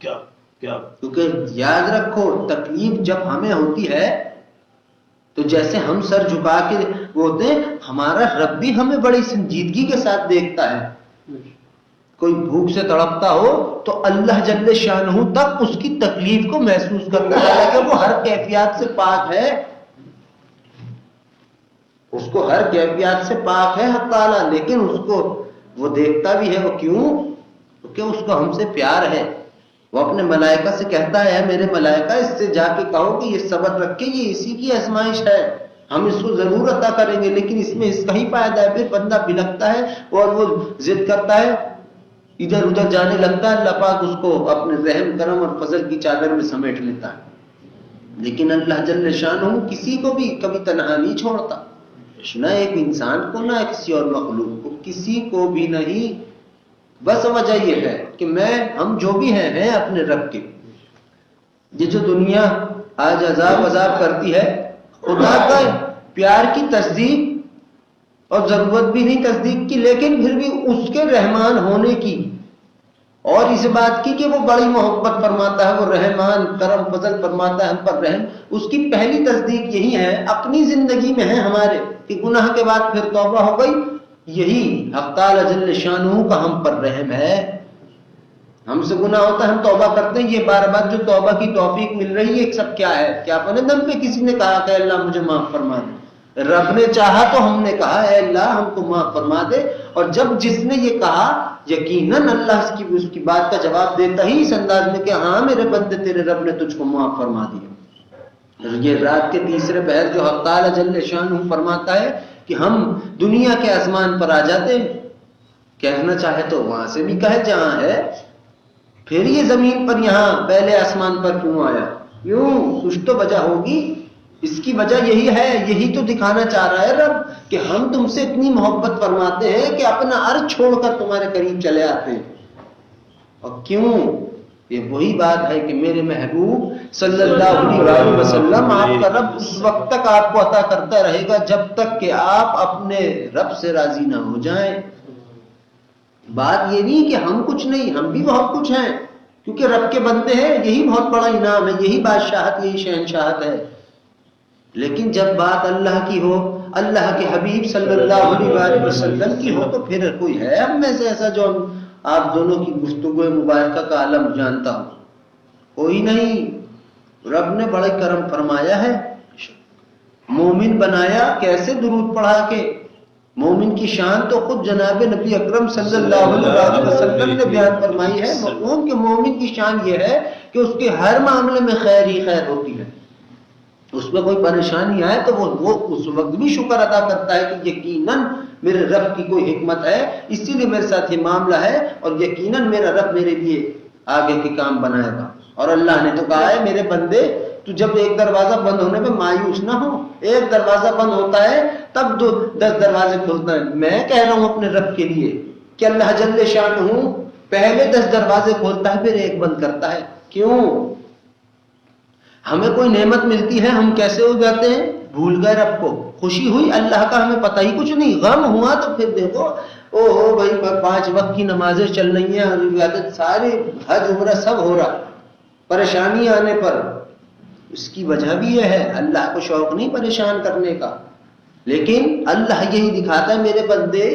کیونکہ یاد رکھو، تکلیف جب ہمیں ہوتی ہے تو جیسے ہم سر جھکا کے ہوتے ہیں، ہمارا رب بھی ہمیں بڑی سنجیدگی کے ساتھ دیکھتا ہے. کوئی بھوک سے تڑپتا ہو تو اللہ جل شانہ تک اس کی تکلیف کو محسوس کرتا ہے، کہ وہ ہر کیفیات سے پاک ہے، اس کو ہر کیفیات سے پاک ہے حق تعالیٰ، لیکن اس کو وہ دیکھتا بھی ہے. وہ کیوں؟ کیونکہ اس کو ہم سے پیار ہے، وہ اپنے ملائکہ سے کہتا ہے میرے ملائکہ اس سے جا کے کہو کہ یہ صبر رکھ کے یہ اسی کی آزمائش ہے، ہم اس کو ضرور عطا کریں گے، لیکن اس میں اس کا ہی فائدہ ہے۔ پھر بندہ بلکتا ہے اور وہ ضد کرتا ہے، ادھر ادھر جانے لگتا ہے، اللہ پاک اس کو اپنے رحم کرم اور فضل کی چادر میں سمیٹ لیتا ہے۔ لیکن اللہ جل شانہ کسی کو بھی کبھی تنہا نہیں چھوڑتا، نہ ایک انسان کو نہ کسی اور مخلوق کو، کسی کو بھی نہیں۔ بس وجہ یہ ہے کہ ہم جو بھی ہیں اپنے رب کے۔ یہ جو دنیا آج عذاب کرتی ہے، خدا کا پیار کی تصدیق اور ضرورت بھی نہیں تصدیق کی، لیکن پھر بھی اس کے رحمان ہونے کی اور اس بات کی کہ وہ بڑی محبت فرماتا ہے، وہ رحمان کرم فضل فرماتا ہے ہم پر رحم، اس کی پہلی تصدیق یہی ہے اپنی زندگی میں ہے ہمارے کہ گناہ کے بعد پھر توبہ ہو گئی، یہی حق تعالی جل شانہ کا ہم پر رحم ہے۔ ہم سے گناہ ہوتا ہے ہم توبہ کرتے ہیں، یہ بار بار جو توبہ کی توفیق مل رہی ہے سب کیا ہے؟ کیا اپنے دم پہ کسی نے کہا کہ اللہ مجھے معاف فرما دے؟ رب نے چاہا تو ہم نے کہا اے اللہ ہم کو معاف فرما دے، اور جب جس نے یہ کہا یقیناً اللہ اس کی بات کا جواب دیتا ہی اس انداز میں کہ ہاں میرے بندے تیرے رب نے تجھ کو معاف فرما دیا۔ یہ رات کے تیسرے پہر جو حق تعالی جل شانہ فرماتا ہے کہ ہم دنیا کے آسمان پر آ جاتے ہیں، کہنا چاہے تو وہاں سے بھی کہے جہاں ہے، پھر یہ زمین پر یہاں پہلے آسمان پر کیوں آیا؟ کیوں؟ کچھ تو وجہ ہوگی، اس کی وجہ یہی ہے، یہی تو دکھانا چاہ رہا ہے رب کہ ہم تم سے اتنی محبت فرماتے ہیں کہ اپنا عرش چھوڑ کر تمہارے قریب چلے آتے ہیں۔ اور کیوں؟ یہ وہی بات ہے کہ میرے محبوب صلی اللہ علیہ وسلم آپ کا رب اس وقت تک آپ کو عطا کرتا رہے گا جب تک کہ آپ اپنے رب سے راضی نہ ہو جائیں۔ بات یہ نہیں کہ ہم کچھ نہیں، ہم بھی بہت کچھ ہیں، کیونکہ رب کے بندے ہیں، یہی بہت بڑا انعام ہے، یہی بادشاہت، یہی شہنشاہت ہے۔ لیکن جب بات اللہ کی ہو، اللہ کے حبیب صلی اللہ علیہ وسلم کی ہو، تو پھر کوئی ہے ہم میں سے ایسا جو آپ دونوں کی گفتگو مبارکہ کا عالم جانتا ہو؟ کوئی نہیں۔ رب نے بڑا کرم فرمایا ہے، مومن بنایا کیسے؟ درود پڑھا کے۔ مومن کی شان تو خود جناب نبی اکرم صلی اللہ علیہ وسلم نے بیان فرمائی ہے۔ مفہوم کہ مومن کی شان یہ ہے کہ اس کے ہر معاملے میں خیر ہی خیر ہوتی ہے، اس میں کوئی پریشانی آئے تو وہ اس وقت بھی شکر ادا کرتا ہے کہ یقیناً میرے رب کی کوئی حکمت ہے، اسی لیے میرے ساتھ یہ معاملہ ہے، اور یقیناً میرا رب میرے لیے آگے کے کام بنائے گا۔ اور اللہ نے تو کہا ہے میرے بندے تو جب ایک دروازہ بند ہونے پہ مایوس نہ ہو، ایک دروازہ بند ہوتا ہے تب 10 دروازے کھولتا ہے۔ میں کہہ رہا ہوں اپنے رب کے لیے کہ اللہ جل شانہ پہلے 10 دروازے کھولتا ہے پھر ایک بند کرتا ہے۔ کیوں؟ ہمیں کوئی نعمت ملتی ہے ہم کیسے ہو جاتے ہیں؟ بھول گئے رب کو، خوشی ہوئی اللہ کا ہمیں پتہ ہی کچھ نہیں، غم ہوا تو پھر دیکھو او ہو بھائی 5 وقت کی نمازیں چل رہی ہیں، عبادت سارے حج عمرہ سب ہو رہا، پریشانی آنے پر اس کی وجہ بھی یہ ہے اللہ کو شوق نہیں پریشان کرنے کا، لیکن اللہ یہی دکھاتا ہے میرے بندے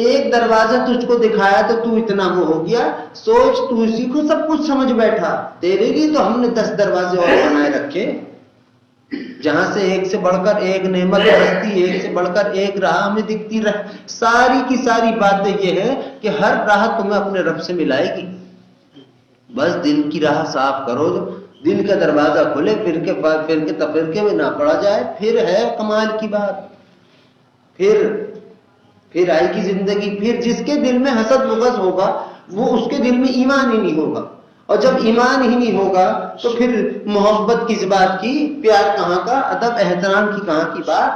ایک دروازہ تجھ کو دکھایا تو تو اتنا وہ ہو گیا، سوچ تو اسی کو سب کچھ سمجھ بیٹھا، تیرے لیے تو ہم نے 10 دروازے اور بنائے رکھے، جہاں سے ایک سے بڑھ کر ایک نعمت رہتی، ایک سے بڑھ کر ایک راہ ہمیں دکھتی رہ۔ ساری کی ساری باتیں یہ ہے کہ ہر راہ تمہیں اپنے رب سے ملائے گی، بس دل کی راہ صاف کرو، دل کا دروازہ کھلے، فرقے تفرقے میں نہ پڑا جائے، پھر ہے کمال کی بات، پھر آئے گی زندگی۔ پھر جس کے دل میں حسد بغض ہوگا وہ اس کے دل میں ایمان ہی نہیں ہوگا، اور جب ایمان ہی نہیں ہوگا تو پھر محبت کس بات کی، پیار کہاں کا، ادب احترام کی کہاں کی بات۔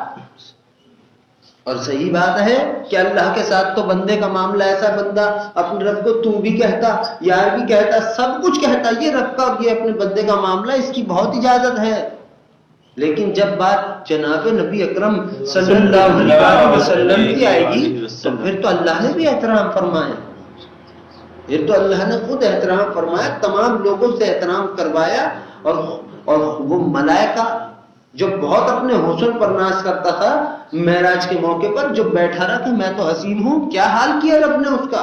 اور صحیح بات ہے کہ اللہ کے ساتھ تو بندے کا معاملہ ایسا، بندہ اپنے رب کو تو بھی کہتا، یار بھی کہتا، سب کچھ کہتا، یہ رب کا اور یہ اپنے بندے کا معاملہ، اس کی بہت اجازت ہے۔ لیکن جب بات جناب نبی اکرم صلی اللہ علیہ وسلم کی آئے گی تو پھر تو اللہ نے بھی احترام فرمایا، پھر تو اللہ نے خود احترام فرمایا، تمام لوگوں سے احترام کروایا، اور وہ ملائکہ جو بہت اپنے حسن پر ناز کرتا تھا معراج کے موقع پر، جو بیٹھا رہا کہ میں تو حسین ہوں، کیا حال کیا رب نے اس کا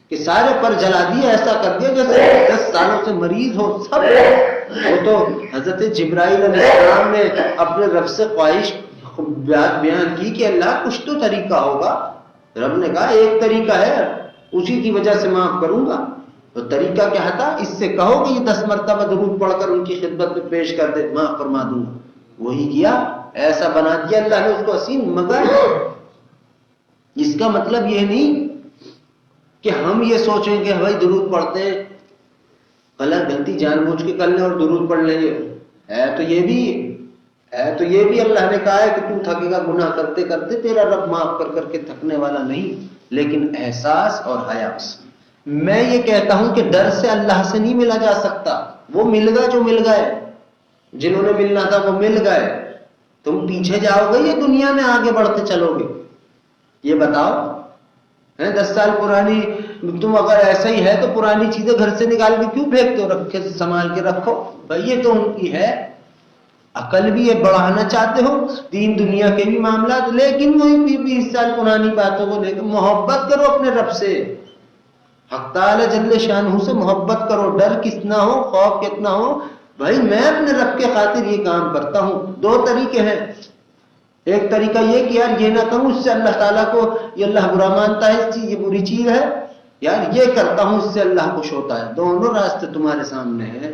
کہ سارے پر جلا دیا، ایسا کر دیا جیسے 10 سالوں سے مریض ہو سب۔ وہ تو حضرت جبرائیل علیہ السلام نے اپنے رب سے خواہش بیان کی کہ اللہ کچھ تو طریقہ ہوگا، رب نے کہا ایک طریقہ ہے، اسی کی وجہ سے معاف کروں گا، تو طریقہ کیا تھا؟ اس سے کہو کہ یہ 10 مرتبہ درود پڑھ کر ان کی خدمت میں پیش کر دے، معاف فرما دوں گا۔ وہی کیا، ایسا بنا دیا اللہ نے اس کو حسین، مگر اس کا مطلب یہ نہیں کہ ہم یہ سوچیں کہ بھائی درود پڑھتے ہیں، غلط غلطی جان بوجھ کے کر لیں اور درود پڑھ لیں گے، ہے تو یہ بھی اللہ نے کہا ہے کہ تو تھکے گا گناہ کرتے کرتے، تیرا رب معاف کر کر کے تھکنے والا نہیں، لیکن احساس اور حیا سے۔ میں یہ کہتا ہوں کہ ڈر سے اللہ سے نہیں ملا جا سکتا، وہ مل گئے جو مل گئے، جنہوں نے ملنا تھا وہ مل گئے، تم پیچھے جاؤ گے یا دنیا میں آگے بڑھتے چلو گے؟ یہ بتاؤ، 10 سال پرانی، تم اگر ایسا ہی ہے تو پرانی چیزیں گھر سے نکال کے کیوں پھینکتے ہو؟ رکھے سنبھال کے رکھو بھائی، یہ تو ان کی ہے، عقل بھی یہ بڑھانا چاہتے ہو، دین دنیا کے بھی معاملات، لیکن وہی 20 سال پرانی باتوں کو لے کے محبت کرو اپنے رب سے، حق تعالی جل شانہ سے محبت کرو، ڈر کتنا ہو، خوف کتنا ہو، بھائی میں اپنے رب کے خاطر یہ کام کرتا ہوں۔ 2 طریقے ہیں، ایک طریقہ یہ کہ یار یہ نہ کروں، اس سے اللہ تعالیٰ کو یہ اللہ برا مانتا ہے، اس چیز یہ بری چیز ہے، یار یہ کرتا ہوں اس سے اللہ خوش ہوتا ہے۔ دونوں راستے تمہارے سامنے ہیں،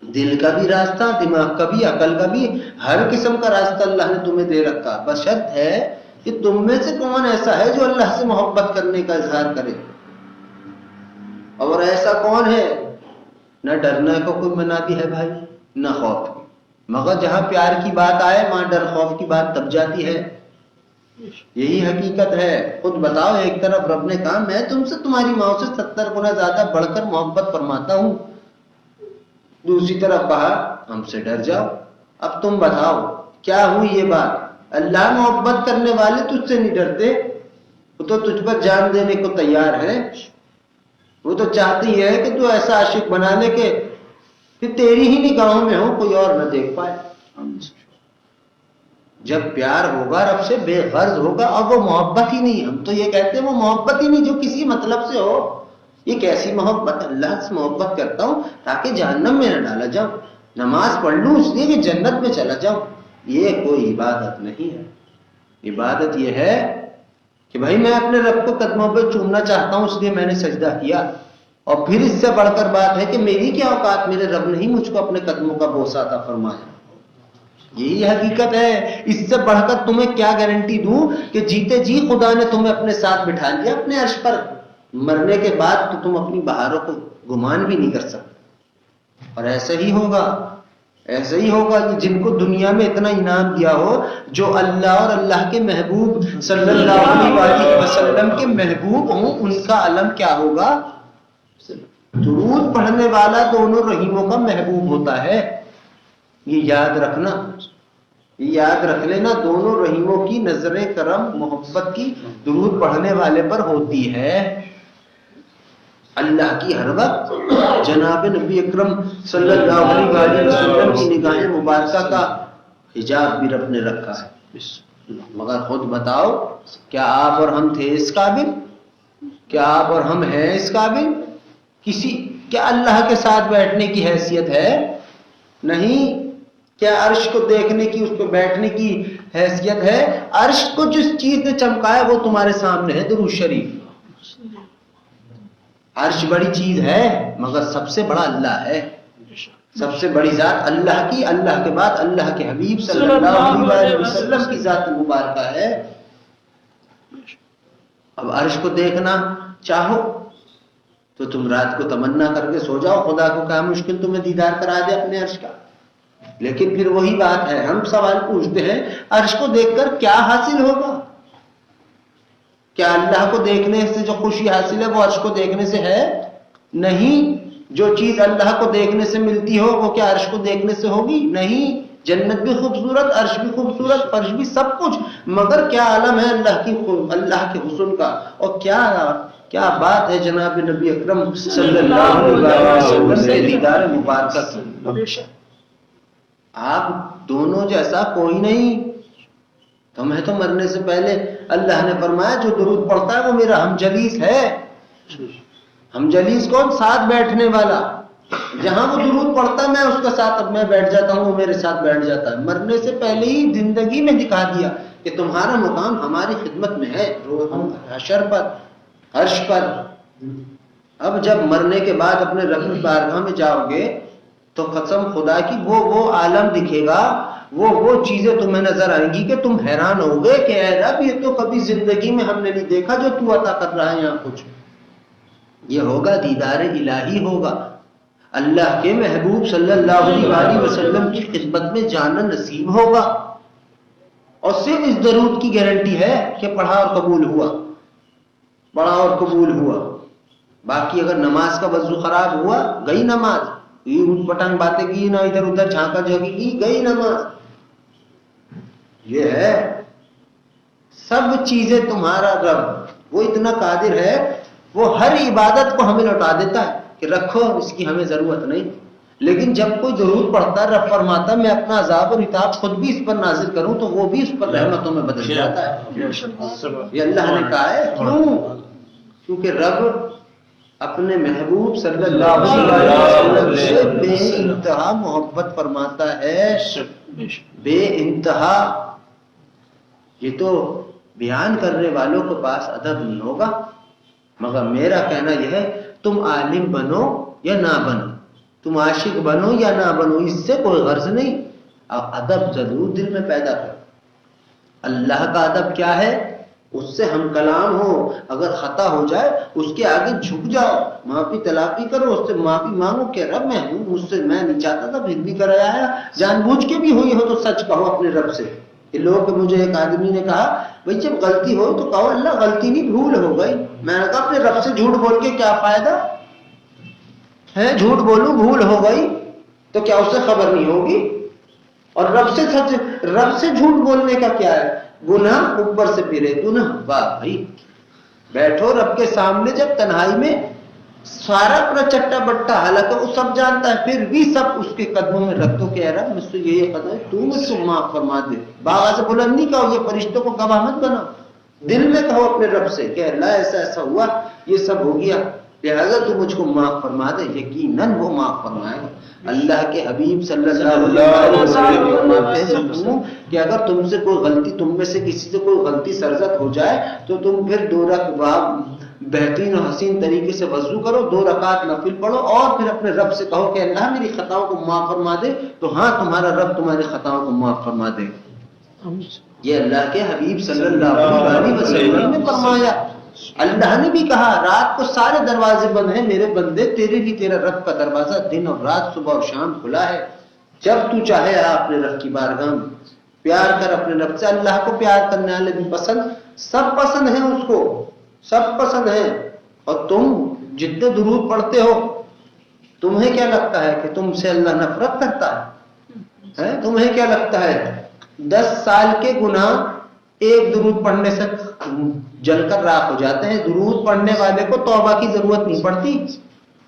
دل کا بھی راستہ، دماغ کا بھی، عقل کا بھی، ہر قسم کا راستہ اللہ نے تمہیں دے رکھا، بس شرط ہے کہ تم میں سے کون ایسا ہے جو اللہ سے محبت کرنے کا اظہار کرے، اور ایسا کون ہے؟ نہ ڈرنا کا کوئی منادی ہے بھائی، نہ خوف کی، مگر جہاں پیار کی بات آئے وہاں ڈر خوف کی بات تب جاتی ہے، یہی حقیقت ہے۔ خود بتاؤ، ایک طرف رب نے کہا میں تم سے تمہاری ماں سے 70 گنا زیادہ بڑھ کر محبت فرماتا ہوں، دوسری طرف کہا ہم سے ڈر جاؤ۔ اب تم بتاؤ کیا ہوئی یہ بات؟ اللہ محبت کرنے والے تجھ سے نہیں ڈرتے، وہ تو تجھ پر جان دینے کو تیار ہے، وہ تو چاہتی ہے کہ تو ایسا عاشق بنا لے کہ تیری ہی نگاہوں میں ہو، کوئی اور نہ دیکھ پائے۔ جب پیار ہوگا رب سے بے غرض ہوگا، اب وہ محبت ہی نہیں، ہم تو یہ کہتے ہیں وہ محبت ہی نہیں جو کسی مطلب سے ہو۔ یہ کیسی محبت؟ اللہ سے محبت کرتا ہوں تاکہ جہنم میں نہ ڈالا جاؤں، نماز پڑھ لوں اس لیے کہ جنت میں چلا جاؤں، یہ کوئی عبادت نہیں ہے۔ عبادت یہ ہے کہ بھائی میں اپنے رب کو قدموں پہ چومنا چاہتا ہوں اس لیے میں نے سجدہ کیا، اور پھر اس سے بڑھ کر بات ہے کہ میری کیا اوقات، میرے رب نے ہی مجھ کو اپنے قدموں کا بوسہ عطا فرمایا، یہی حقیقت ہے۔ اس سے بڑھ کر تمہیں کیا گارنٹی دوں کہ جیتے جی خدا نے تمہیں اپنے ساتھ بٹھا لیا اپنے عرش پر، مرنے کے بعد تو تم اپنی بہاروں کو گمان بھی نہیں کر سکتے۔ اور ایسا ہی ہوگا، ایسا ہی ہوگا کہ جن کو دنیا میں اتنا انعام دیا ہو، جو اللہ اور اللہ کے محبوب صلی اللہ علیہ وسلم کے محبوب ہوں، ان کا علم کیا ہوگا؟ درود پڑھنے والا دونوں رحیموں کا محبوب ہوتا ہے، یہ یاد رکھنا، یہ یاد رکھ لینا، دونوں رحیموں کی نظر کرم محبت کی درود پڑھنے والے پر ہوتی ہے۔ اللہ کی ہر وقت جناب نبی اکرم صلی اللہ علیہ وسلم کی نگاہ مبارکہ کا حجاب بھی رب نے رکھا ہے، مگر خود بتاؤ کیا آپ اور ہم تھے اس قابل؟ کیا آپ اور ہم ہیں اس قابل؟ کیا اللہ کے ساتھ بیٹھنے کی حیثیت ہے؟ نہیں۔ کیا عرش کو دیکھنے کی، اس پہ بیٹھنے کی حیثیت ہے؟ عرش کو جس چیز نے چمکایا وہ تمہارے سامنے ہے، درود شریف۔ عرش بڑی چیز ہے مگر سب سے بڑا اللہ ہے، سب سے بڑی ذات اللہ کی، اللہ کے بعد اللہ کے حبیب صلی اللہ علیہ وسلم کی ذات مبارکہ ہے۔ اب عرش کو دیکھنا چاہو تو تم رات کو تمنا کر کے سو جاؤ، خدا کو کیا مشکل تمہیں دیدار کرا دے اپنے عرش کا، لیکن پھر وہی بات ہے، ہم سوال پوچھتے ہیں عرش کو دیکھ کر کیا حاصل ہوگا؟ کیا اللہ کو دیکھنے سے جو خوشی حاصل ہے وہ عرش کو دیکھنے سے ہے؟ نہیں۔ جو چیز اللہ کو دیکھنے سے ملتی ہو وہ کیا عرش کو دیکھنے سے ہوگی؟ نہیں۔ جنت بھی خوبصورت، عرش بھی خوبصورت، فرش بھی، سب کچھ، مگر کیا عالم ہے اللہ کے حسن کا، اور کیا بات ہے جناب نبی اکرم صلی اللہ علیہ وسلم کے دیدار مبارکہ کی۔ آپ دونوں جیسا کوئی نہیں، تمہیں تو مرنے سے پہلے اللہ نے فرمایا جو درود پڑھتا ہے وہ میرا ہم جلیس ہے۔ ہم جلیس کون؟ ساتھ بیٹھنے والا، جہاں وہ درود پڑھتا ہے میں اس کے ساتھ، اب میں بیٹھ جاتا ہوں وہ میرے ساتھ بیٹھ جاتا ہے۔ مرنے سے پہلے ہی زندگی میں دکھا دیا کہ تمہارا مقام ہماری خدمت میں ہے، روز حشر پر، عرش پر۔ اب جب مرنے کے بعد اپنے رب کی بارگاہ میں جاؤ گے تو قسم خدا کی وہ عالم دکھے گا، وہ چیزیں تمہیں نظر آئیں گی کہ تم حیران ہو گئے کہ اے رب یہ تو کبھی زندگی میں ہم نے نہیں دیکھا جو تو عطا کر رہا ہے یہاں کچھ. یہ ہوگا دیدار الہی ہوگا، اللہ کے محبوب صلی اللہ علیہ وسلم کی خدمت میں جانا نصیب ہوگا. اور صرف اس درود کی گارنٹی ہے کہ پڑھا اور قبول ہوا، پڑھا اور قبول ہوا. باقی اگر نماز کا وضو خراب ہوا گئی نماز، یہ اٹھ پٹانگ باتیں کی نہ ادھر ادھر جھانکا جھانکی کی گئی نماز. یہ ہے سب چیزیں تمہارا رب، وہ اتنا قادر ہے، وہ ہر عبادت کو ہمیں لوٹا دیتا ہے کہ رکھو اس کی ہمیں ضرورت نہیں. لیکن جب کوئی درود پڑھتا ہے رب فرماتا میں اپنا عذاب اور عتاب خود بھی اس پر نازل کروں تو وہ بھی اس پر رحمتوں میں بدل جاتا ہے. یہ اللہ نے کہا ہے. کیوں؟ کیونکہ رب اپنے محبوب صلی اللہ علیہ وسلم سے بے انتہا محبت فرماتا ہے، بے انتہا. یہ تو بیان کرنے والوں کے پاس ادب نہیں ہوگا، مگر میرا کہنا یہ ہے تم عالم بنو یا نہ بنو، تم عاشق بنو یا نہ بنو، اس سے کوئی غرض نہیں. ادب ضرور دل میں پیدا کرو. اللہ کا ادب کیا ہے؟ اس سے ہم کلام ہو، اگر خطا ہو جائے اس کے آگے جھک جاؤ، معافی تلافی کرو، اس سے معافی مانگو کہ رب میں ہوں، مجھ سے میں نہیں چاہتا تھا پھر بھی کر آیا. جان بوجھ کے بھی ہوئی ہو تو سچ کہو اپنے رب سے. کہ لوگ مجھے ایک آدمی نے کہا بھئی جب غلطی ہو تو کہو اللہ غلطی نہیں بھول ہو گئی. میں نے کہا اپنے رب سے جھوٹ بول کے کیا فائدہ ہے؟ جھوٹ بولوں بھول ہو گئی تو کیا اسے خبر نہیں ہوگی؟ اور رب سے جھوٹ بولنے کا کیا ہے؟ گناہ اوپر سے پھرے گناہ. واہ بھائی، بیٹھو رب کے سامنے جب تنہائی میں، سارا اپنا چٹا بٹا حالت وہ سب جانتا ہے، پھر بھی سب اس کے قدموں میں رکھ دو کہ اے رب مجھ سے یہ قدم ہے، تو مجھ کو معاف فرما دے. باغ سے بلند نہیں کہو، یہ فرشتوں کو گواہ مت بناؤ، دل میں کہو اپنے رب سے کہ اللہ ایسا ایسا ہوا، یہ سب ہو گیا، لہذا تو مجھ کو معاف فرما دے. یقیناً وہ معاف فرمائے گا. اللہ کے حبیب صلی اللہ علیہ وسلم فرماتے ہیں کہ اگر تم سے کوئی غلطی، تم میں سے کسی سے کوئی غلطی سرزد ہو جائے تو تم پھر 2 رکعت بہترین اور حسین طریقے سے وضو کرو، 2 رکعت نفل پڑھو اور پھر اپنے رب سے کہو کہ اللہ میری خطاؤں کو معاف فرما دے، تو ہاں تمہارا رب تمہاری خطاؤں کو معاف فرما دے. یہ اللہ کے حبیب صلی اللہ علیہ وسلم نے فرمایا. اللہ نے بھی کہا رات کو سارے دروازے بند ہیں میرے بندے، تیرے بھی تیرا رب کا دروازہ دن اور رات صبح اور شام کھلا ہے. جب تو چاہے آ اپنے رب کی بارگاہ میں، پیار کر اپنے رب سے. اللہ کو پیار کرنے والے بھی پسند، سب پسند ہیں اس کو، سب پسند ہیں. اور تم جتنے درود پڑھتے ہو تمہیں کیا لگتا ہے کہ تم سے اللہ نفرت کرتا ہے؟ تمہیں کیا لگتا ہے 10 سال کے گناہ ایک درود پڑھنے سے جل کر راکھ ہو جاتے ہیں؟ درود پڑھنے والے کو توبہ کی ضرورت نہیں پڑتی،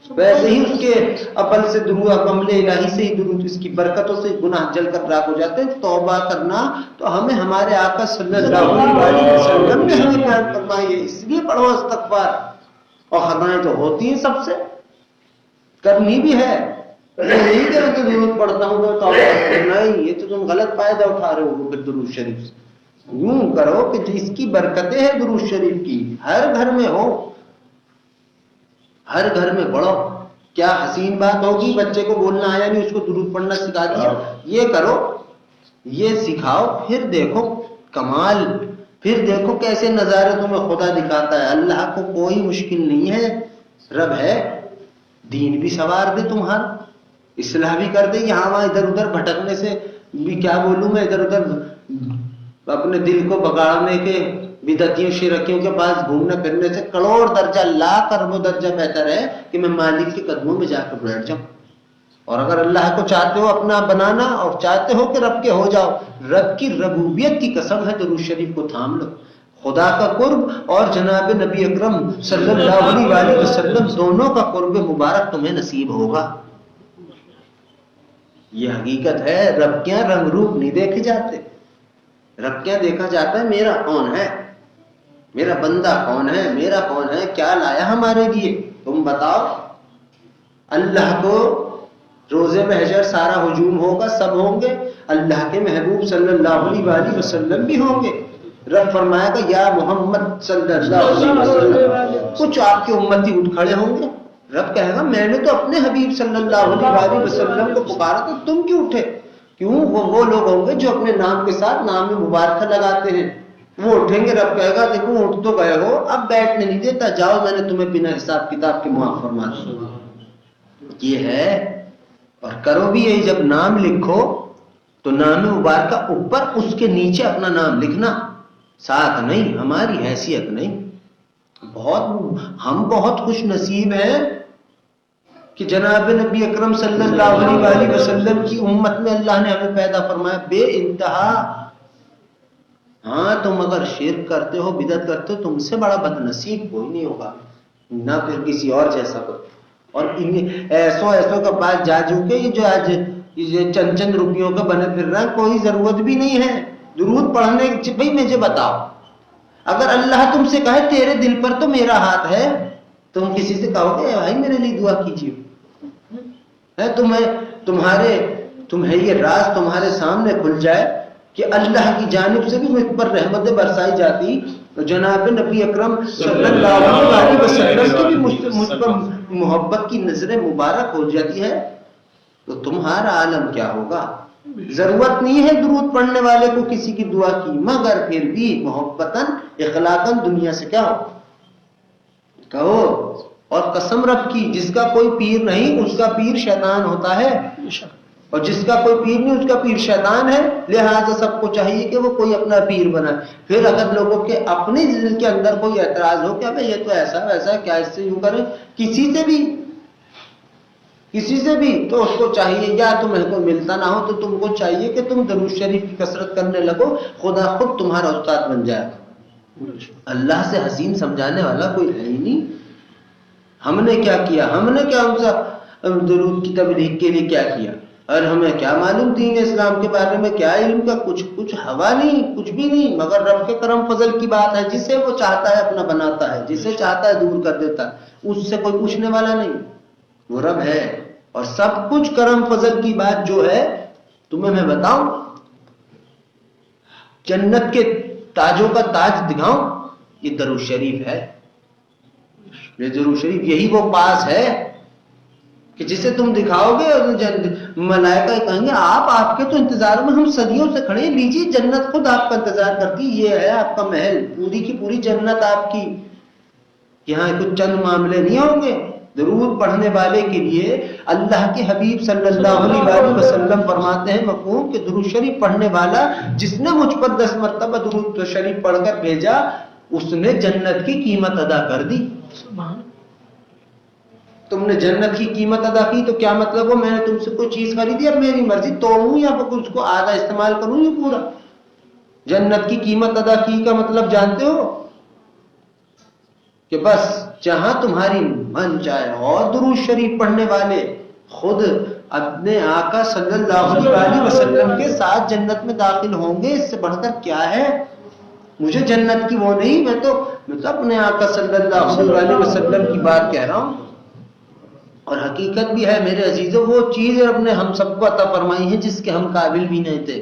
ویسے ہی اس کے عمل سے درود، عمل الہی سے ہی درود، اس کی برکتوں سے گناہ جل کر راکھ ہو جاتے ہیں. توبہ کرنا تو ہمیں ہمارے آقا صلی اللہ علیہ وسلم نے ہمیں بیان فرمائی ہے، اس لیے پڑھو استغفار. اور خطائیں تو ہوتی ہیں سب سے، کرنی بھی ہے. نہیں کہ میں درود پڑھتا ہوں تو توبہ نہیں، یہ تو تم غلط فائدہ اٹھا رہے ہو پھر درود شریف سے. یوں کرو کہ جس کی برکتیں ہیں درود شریف کی ہر گھر میں ہو، ہر گھر میں پڑھو. کیا حسین بات ہوگی، بچے کو بولنا آیا نہیں اس کو درود پڑھنا سکھا دیا. یہ کرو، یہ سکھاؤ، پھر دیکھو کمال، پھر دیکھو کیسے نظارے تمہیں خدا دکھاتا ہے. اللہ کو کوئی مشکل نہیں ہے، رب ہے، دین بھی سوار دے تمہارا، اصلاح بھی کر دے. یہاں وہاں ادھر ادھر بھٹکنے سے بھی کیا بولوں میں، ادھر ادھر اپنے دل کو بگاڑنے کے بدعتیوں شرکیوں کے پاس گھومنے پھرنے سے کروڑ درجہ، لاکھ اربوں درجہ بہتر ہے کہ میں مالک کے قدموں میں جا کر بیٹھ جاؤں. اور اگر اللہ کو چاہتے ہو اپنا بنانا اور چاہتے ہو کہ رب کے ہو جاؤ، رب کی ربوبیت کی قسم ہے درود شریف کو تھام لو. خدا کا قرب اور جناب نبی اکرم صلی اللہ علیہ وسلم دونوں کا قرب مبارک تمہیں نصیب ہوگا. یہ حقیقت ہے. رب کیا رنگ روپ نہیں دیکھے جاتے، رب کیا دیکھا جاتا ہے میرا کون ہے، میرا بندہ کون ہے، میرا کون ہے، کیا لایا ہمارے لیے. تم بتاؤ. اللہ کو روزے محشر سارا ہجوم ہوگا، سب ہوں گے، اللہ کے محبوب صلی اللہ علیہ وسلم بھی ہوں گے. رب فرمائے گا یا محمد صلی اللہ علیہ وسلم، کچھ آپ کے امتی اٹھ کھڑے ہوں گے رب کہے گا میں نے تو اپنے حبیب صلی اللہ علیہ وسلم کو پکارا تو تم کیوں اٹھے؟ کیوں؟ وہ لوگ ہوں گے جو اپنے نام کے ساتھ نام مبارکہ لگاتے ہیں، وہ اٹھیں گے، رب کہے گا دیکھو اٹھ تو گئے ہو، اب بیٹھنے نہیں دیتا، جاؤ میں نے تمہیں بنا حساب کتاب کے معاف فرما دیا۔ یہ ہے، اور کرو بھی یہی، جب نام لکھو تو نام مبارکہ اوپر اس کے نیچے اپنا نام لکھنا، ساتھ نہیں، ہماری حیثیت نہیں۔ ہم بہت خوش نصیب ہیں کہ جناب نبی اکرم صلی اللہ علیہ وسلم کی امت میں اللہ نے ہمیں پیدا فرمایا، بے انتہا۔ ہاں تم اگر شرک کرتے ہو، بدعت کرتے ہو، تم سے بڑا بد نصیب کوئی نہیں ہوگا، نہ پھر کسی اور جیسا کوئی۔ اور ایسوں کا پاس جا چکے جو آج یہ چند روپیوں کا بنے پھر رہا، کوئی ضرورت بھی نہیں ہے درود پڑھنے کی۔ بھائی مجھے بتاؤ، اگر اللہ تم سے کہے تیرے دل پر تو میرا ہاتھ ہے، تم کسی سے کہو گے بھائی میرے لیے دعا کیجیے؟ تمہیں یہ راز تمہارے سامنے کھل جائے کہ اللہ کی جانب سے بھی مجھ پر رحمتیں برسائی جاتی، تو جناب نبی اکرم صلی اللہ علیہ وسلم کی بھی مجھ پر محبت کی نظریں مبارک ہو جاتی ہے، تو تمہارا عالم کیا ہوگا؟ ضرورت نہیں ہے درود پڑھنے والے کو کسی کی دعا کی، مگر پھر بھی محبتاً اخلاقاً دنیا سے کیا ہو کہو۔ اور قسم رب کی، جس کا کوئی پیر نہیں اس کا پیر شیطان ہوتا ہے، اور جس کا کوئی پیر نہیں اس کا پیر شیطان ہے، لہذا سب کو چاہیے کہ وہ کوئی اپنا پیر بنائے۔ پھر اگر لوگوں کے اپنے دل کے اندر کوئی اعتراض ہو کہ یہ تو ایسا ویسا، کیا اس سے یوں کریں، کسی سے بھی تو اس کو چاہیے، یا تمہیں کو ملتا نہ ہو تو تم کو چاہیے کہ تم درود شریف کی کثرت کرنے لگو، خدا خود تمہارا استاد بن جائے گا۔ اللہ سے حسین سمجھانے والا کوئی ہے ہی نہیں۔ ہم نے کیا کیا؟ ہم نے کیا ان سے درود کی تبلیغ کے لیے کیا کیا؟ اور ہمیں کیا معلوم دین اسلام کے بارے میں، کیا علم کا کچھ ہوا نہیں، کچھ بھی نہیں، مگر رب کے کرم فضل کی بات ہے، جسے وہ چاہتا ہے اپنا بناتا ہے، جسے چاہتا ہے دور کر دیتا ہے، اس سے کوئی پوچھنے والا نہیں، وہ رب ہے۔ اور سب کچھ کرم فضل کی بات جو ہے، تمہیں میں بتاؤں، جنت کے تاجوں کا تاج دکھاؤں، یہ درود شریف ہے۔ یہ درود شریف یہی وہ پاس ہے کہ جسے تم دکھاؤ گے، ملائکہ کہیں گے آپ کے تو انتظار میں ہم صدیوں سے کھڑے ہیں، لیجیے جنت خود آپ کا انتظار کرتی، یہ ہے آپ کا محل، پوری کی پوری جنت آپ کی۔ یہاں کچھ چند معاملے نہیں ہوں گے۔ درود پڑھنے والے کے لیے اللہ کے حبیب صلی اللہ علیہ وسلم فرماتے ہیں مفہوم کہ درود شریف پڑھنے والا جس نے مجھ پر 10 مرتبہ درود شریف پڑھ کر بھیجا، اس نے جنت کی قیمت ادا کر دی۔ تم نے جنت کی قیمت ادا کی تو کیا مطلب ہو؟ میں نے تم سے کوئی چیز خریدی، اب میری مرضی توڑوں یا اس کو آدھا استعمال کروں یا پورا؟ جنت کی قیمت ادا کی کا مطلب جانتے ہو؟ کہ بس جہاں تمہاری من چاہے، اور درود شریف پڑھنے والے خود اپنے آقا صلی اللہ علیہ وسلم کے ساتھ جنت میں داخل ہوں گے، اس سے بڑھ کر کیا ہے؟ مجھے جنت کی وہ نہیں، میں تو اپنے آقا صلی اللہ علیہ وسلم کی بات کہہ رہا ہوں۔ اور حقیقت بھی ہے میرے عزیزوں، وہ چیز رب نے ہم سب کو عطا فرمائی ہے جس کے ہم قابل بھی نہیں تھے۔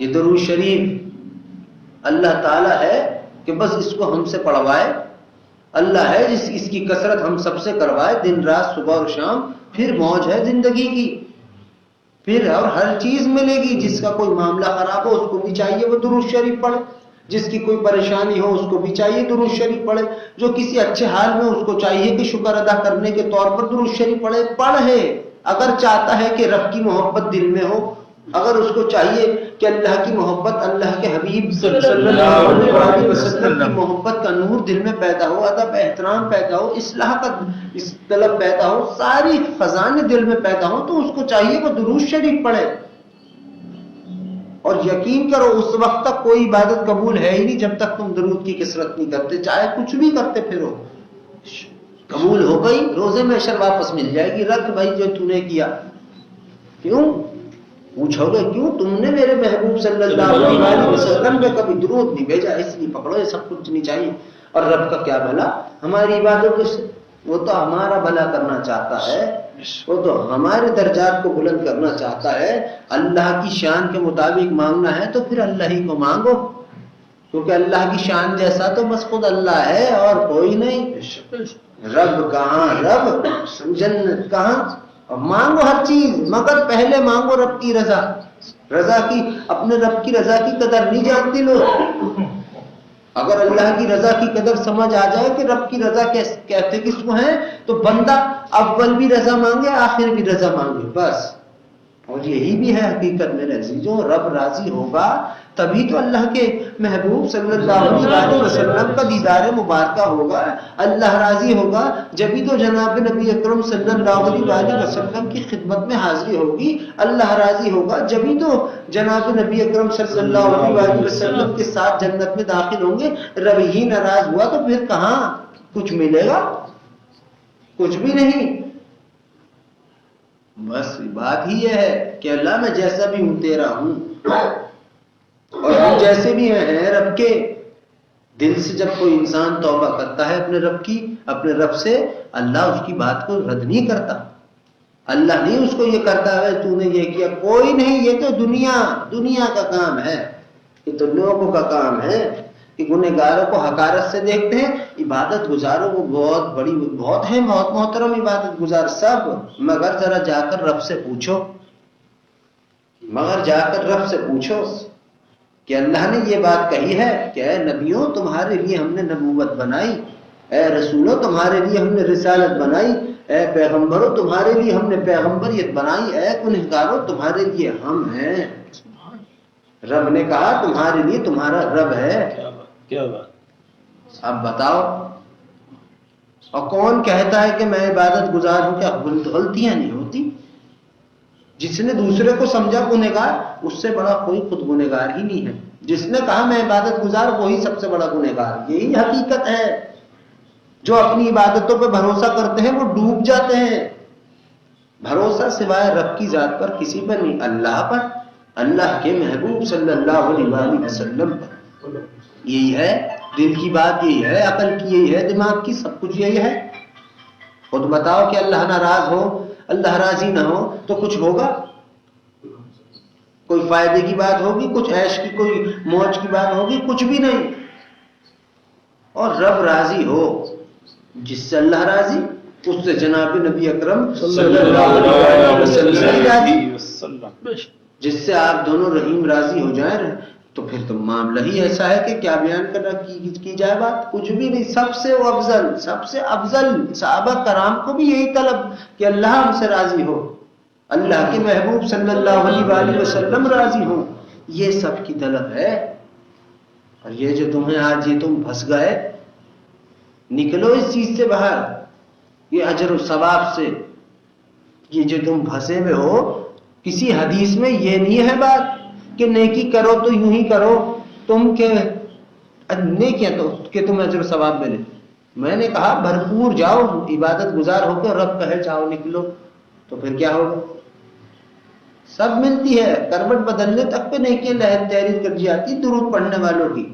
یہ درود شریف اللہ تعالیٰ ہے کہ بس اس کو ہم سے پڑھوائے، اللہ ہے جس اس کی کثرت ہم سب سے کروائے، دن رات صبح اور شام، پھر موج ہے زندگی کی، پھر اور ہر چیز ملے گی۔ جس کا کوئی معاملہ خراب ہو اس کو بھی چاہیے وہ درود شریف پڑھے، جس کی کوئی پریشانی ہو اس کو بھی چاہیے درود شریف پڑھے، جو کسی اچھے حال میں اس کو چاہیے کہ شکر ادا کرنے کے طور پر درود شریف پڑھے۔ اگر چاہتا ہے کہ رب کی محبت دل میں ہو، اگر اس کو چاہیے کہ اللہ کی محبت، اللہ کے حبیب صلی اللہ علیہ وسلم کی محبت کا نور دل میں پیدا ہو، ادب احترام پیدا ہو، اصلاح کا طلب پیدا ہو، ساری خزانے دل میں پیدا ہو، تو اس کو چاہیے وہ درود شریف پڑھے۔ اور یقین کرو اس وقت تک کوئی عبادت قبول ہے ہی نہیں جب تک تم درود کی کثرت نہیں کرتے، چاہے کچھ بھی کرتے پھرو، قبول ہو گئی روزے میں عشر واپس مل جائے گی، رکھ بھائی جو تو نے کیا۔ کیوں پوچھو گے؟ کیوں تم نے میرے محبوب صلی اللہ علیہ وسلم پہ کبھی درود نہیں بھیجا، اس لیے پکڑو، یہ سب کچھ نہیں چاہیے۔ اور رب کا کیا بھلا ہماری عبادتوں سے؟ وہ تو ہمارا بھلا کرنا چاہتا ہے، وہ تو ہمارے درجات کو بلند کرنا چاہتا ہے۔ اللہ کی شان کے مطابق مانگنا ہے تو پھر اللہ ہی کو مانگو، کیونکہ اللہ کی شان جیسا تو بس خود اللہ ہے اور کوئی نہیں. رب کہاں، رب جنت کہاں. اور مانگو ہر چیز مگر پہلے مانگو رب کی رضا. رضا کی، اپنے رب کی رضا کی قدر نہیں جانتے لوگ. اگر اللہ کی رضا کی قدر سمجھ آ جائے کہ رب کی رضا کہتے کس کو ہیں، تو بندہ اول بھی رضا مانگے آخر بھی رضا مانگے بس. اور یہی بھی ہے حقیقت میرے عزیزوں. رب راضی ہوگا تبھی تو اللہ کے محبوب صلی اللہ علیہ وسلم کا دیدار مبارکہ ہوگا. اللہ راضی ہوگا جبھی تو جناب نبی اکرم صلی اللہ علیہ وسلم کی خدمت میں حاضری ہوگی. اللہ راضی ہوگا جبھی تو جناب نبی اکرم صلی اللہ علیہ وسلم کے ساتھ جنت میں داخل ہوں گے. رب ہی ناراض ہوا تو پھر کہاں کچھ ملے گا؟ کچھ بھی نہیں. بس بات ہی یہ ہے کہ اللہ میں جیسا بھی ہوں تیرا ہوں، اور ہم جیسے بھی ہیں رب کے. دل سے جب کوئی انسان توبہ کرتا ہے اپنے رب کی، اپنے رب سے، اللہ اس کی بات کو رد نہیں کرتا. اللہ نہیں اس کو یہ کرتا ہے تو نے یہ کیا، کوئی نہیں. یہ تو دنیا کا کام ہے، یہ تو لوگوں کا کام ہے کہ گنہگاروں کو حقارت سے دیکھتے ہیں. عبادت گزاروں کو بہت ہیں، بہت محترم عبادت گزار سب، مگر ذرا جا کر رب سے پوچھو کہ اللہ نے یہ بات کہی ہے کہ اے نبیوں تمہارے لیے ہم نے نبوت بنائی، اے رسولوں تمہارے لیے ہم نے رسالت بنائی، اے پیغمبروں تمہارے لیے ہم نے پیغمبریت بنائی، اے گنہگاروں تمہارے لیے ہم ہیں. رب نے کہا تمہارے لیے تمہارا رب ہے. کیا بات. اب بتاؤ، اور کون کہتا ہے کہ میں عبادت گزار ہوں؟ کیا غلطیاں نہیں ہوتی؟ جس نے دوسرے کو سمجھا گنہگار، اس سے بڑا کوئی خود گنہگار ہی نہیں ہے. جس نے کہا میں عبادت گزار، وہی سب سے بڑا گنہگار. یہی حقیقت ہے. جو اپنی عبادتوں پہ بھروسہ کرتے ہیں وہ ڈوب جاتے ہیں. بھروسہ سوائے رب کی ذات پر کسی پر نہیں، اللہ پر، اللہ کے محبوب صلی اللہ علیہ وسلم پر. یہی ہے دل کی بات، یہی ہے عقل کی، یہی ہے دماغ کی، سب کچھ یہی ہے. خود بتاؤ کہ اللہ ناراض ہو، اللہ راضی نہ ہو تو کچھ ہوگا؟ کوئی فائدے کی بات ہوگی؟ کچھ عیش کی، کوئی موج کی بات ہوگی؟ کچھ بھی نہیں. اور رب راضی ہو، جس سے اللہ راضی اس سے جناب نبی اکرم صلی اللہ علیہ وسلم راضی. جس سے آپ دونوں رحیم راضی ہو جائیں تو پھر تو معاملہ ہی ایسا ہے کہ کیا بیان کرنا کی جائے بات. کچھ بھی نہیں. سب سے افضل صحابہ کرام کو بھی یہی طلب کہ اللہ ہم سے راضی ہو، اللہ کے محبوب صلی اللہ علیہ وسلم راضی ہو. یہ سب کی طلب ہے. اور یہ جو تمہیں آج یہ تم پھنس گئے، نکلو اس چیز سے باہر. یہ اجر و ثواب سے یہ جو تم پھنسے ہوئے ہو، کسی حدیث میں یہ نہیں ہے بات کہ نیکی کرو تو یوں ہی کرو تم کہ نیکیاں تو کہ تم اجر و ثواب ملے. میں نے کہا بھرپور جاؤ، عبادت گزار ہو کے رب کہے جاؤ نکلو، تو پھر کیا ہوگا؟ سب ملتی ہے. کروٹ بدلنے تک پہ نیکیاں تحریر کر دی جاتی درود پڑھنے والوں کی.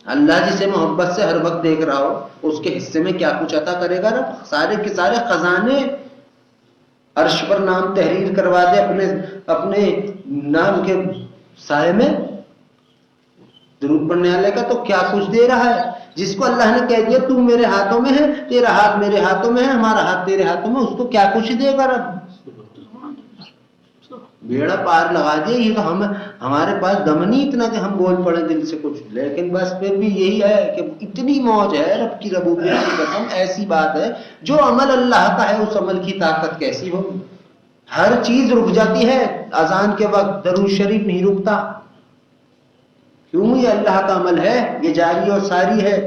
اللہ جسے محبت سے ہر وقت دیکھ رہا ہو اس کے حصے میں کیا کچھ عطا کرے گا رب؟ سارے کے سارے خزانے عرش پر نام تحریر کروا دے اپنے نام کے سائے میں. درود پڑھنے والے کا تو کیا کچھ دے رہا ہے. جس کو اللہ نے کہہ دیا تو میرے ہاتھوں میں ہے، تیرا ہاتھ میرے ہاتھوں میں ہے، ہمارا ہاتھ تیرے ہاتھوں میں، اس کو کیا کچھ دے گا رب؟ بیڑا پار لگا دیا. یہ تو ہمارے پاس دم نہیں اتنا کہ ہم بول پڑے دل سے کچھ، لیکن بس پھر بھی یہی ہے کہ اتنی موج ہے رب کی ربوبیت کی قسم. ایسی بات ہے جو عمل اللہ کا ہے اس عمل کی طاقت کیسی ہوگی. ہر چیز رک جاتی ہے. اذان کے وقت درود شریف نہیں رکتا. کیوں؟ یہ اللہ کا عمل ہے، یہ جاری اور ساری ہے.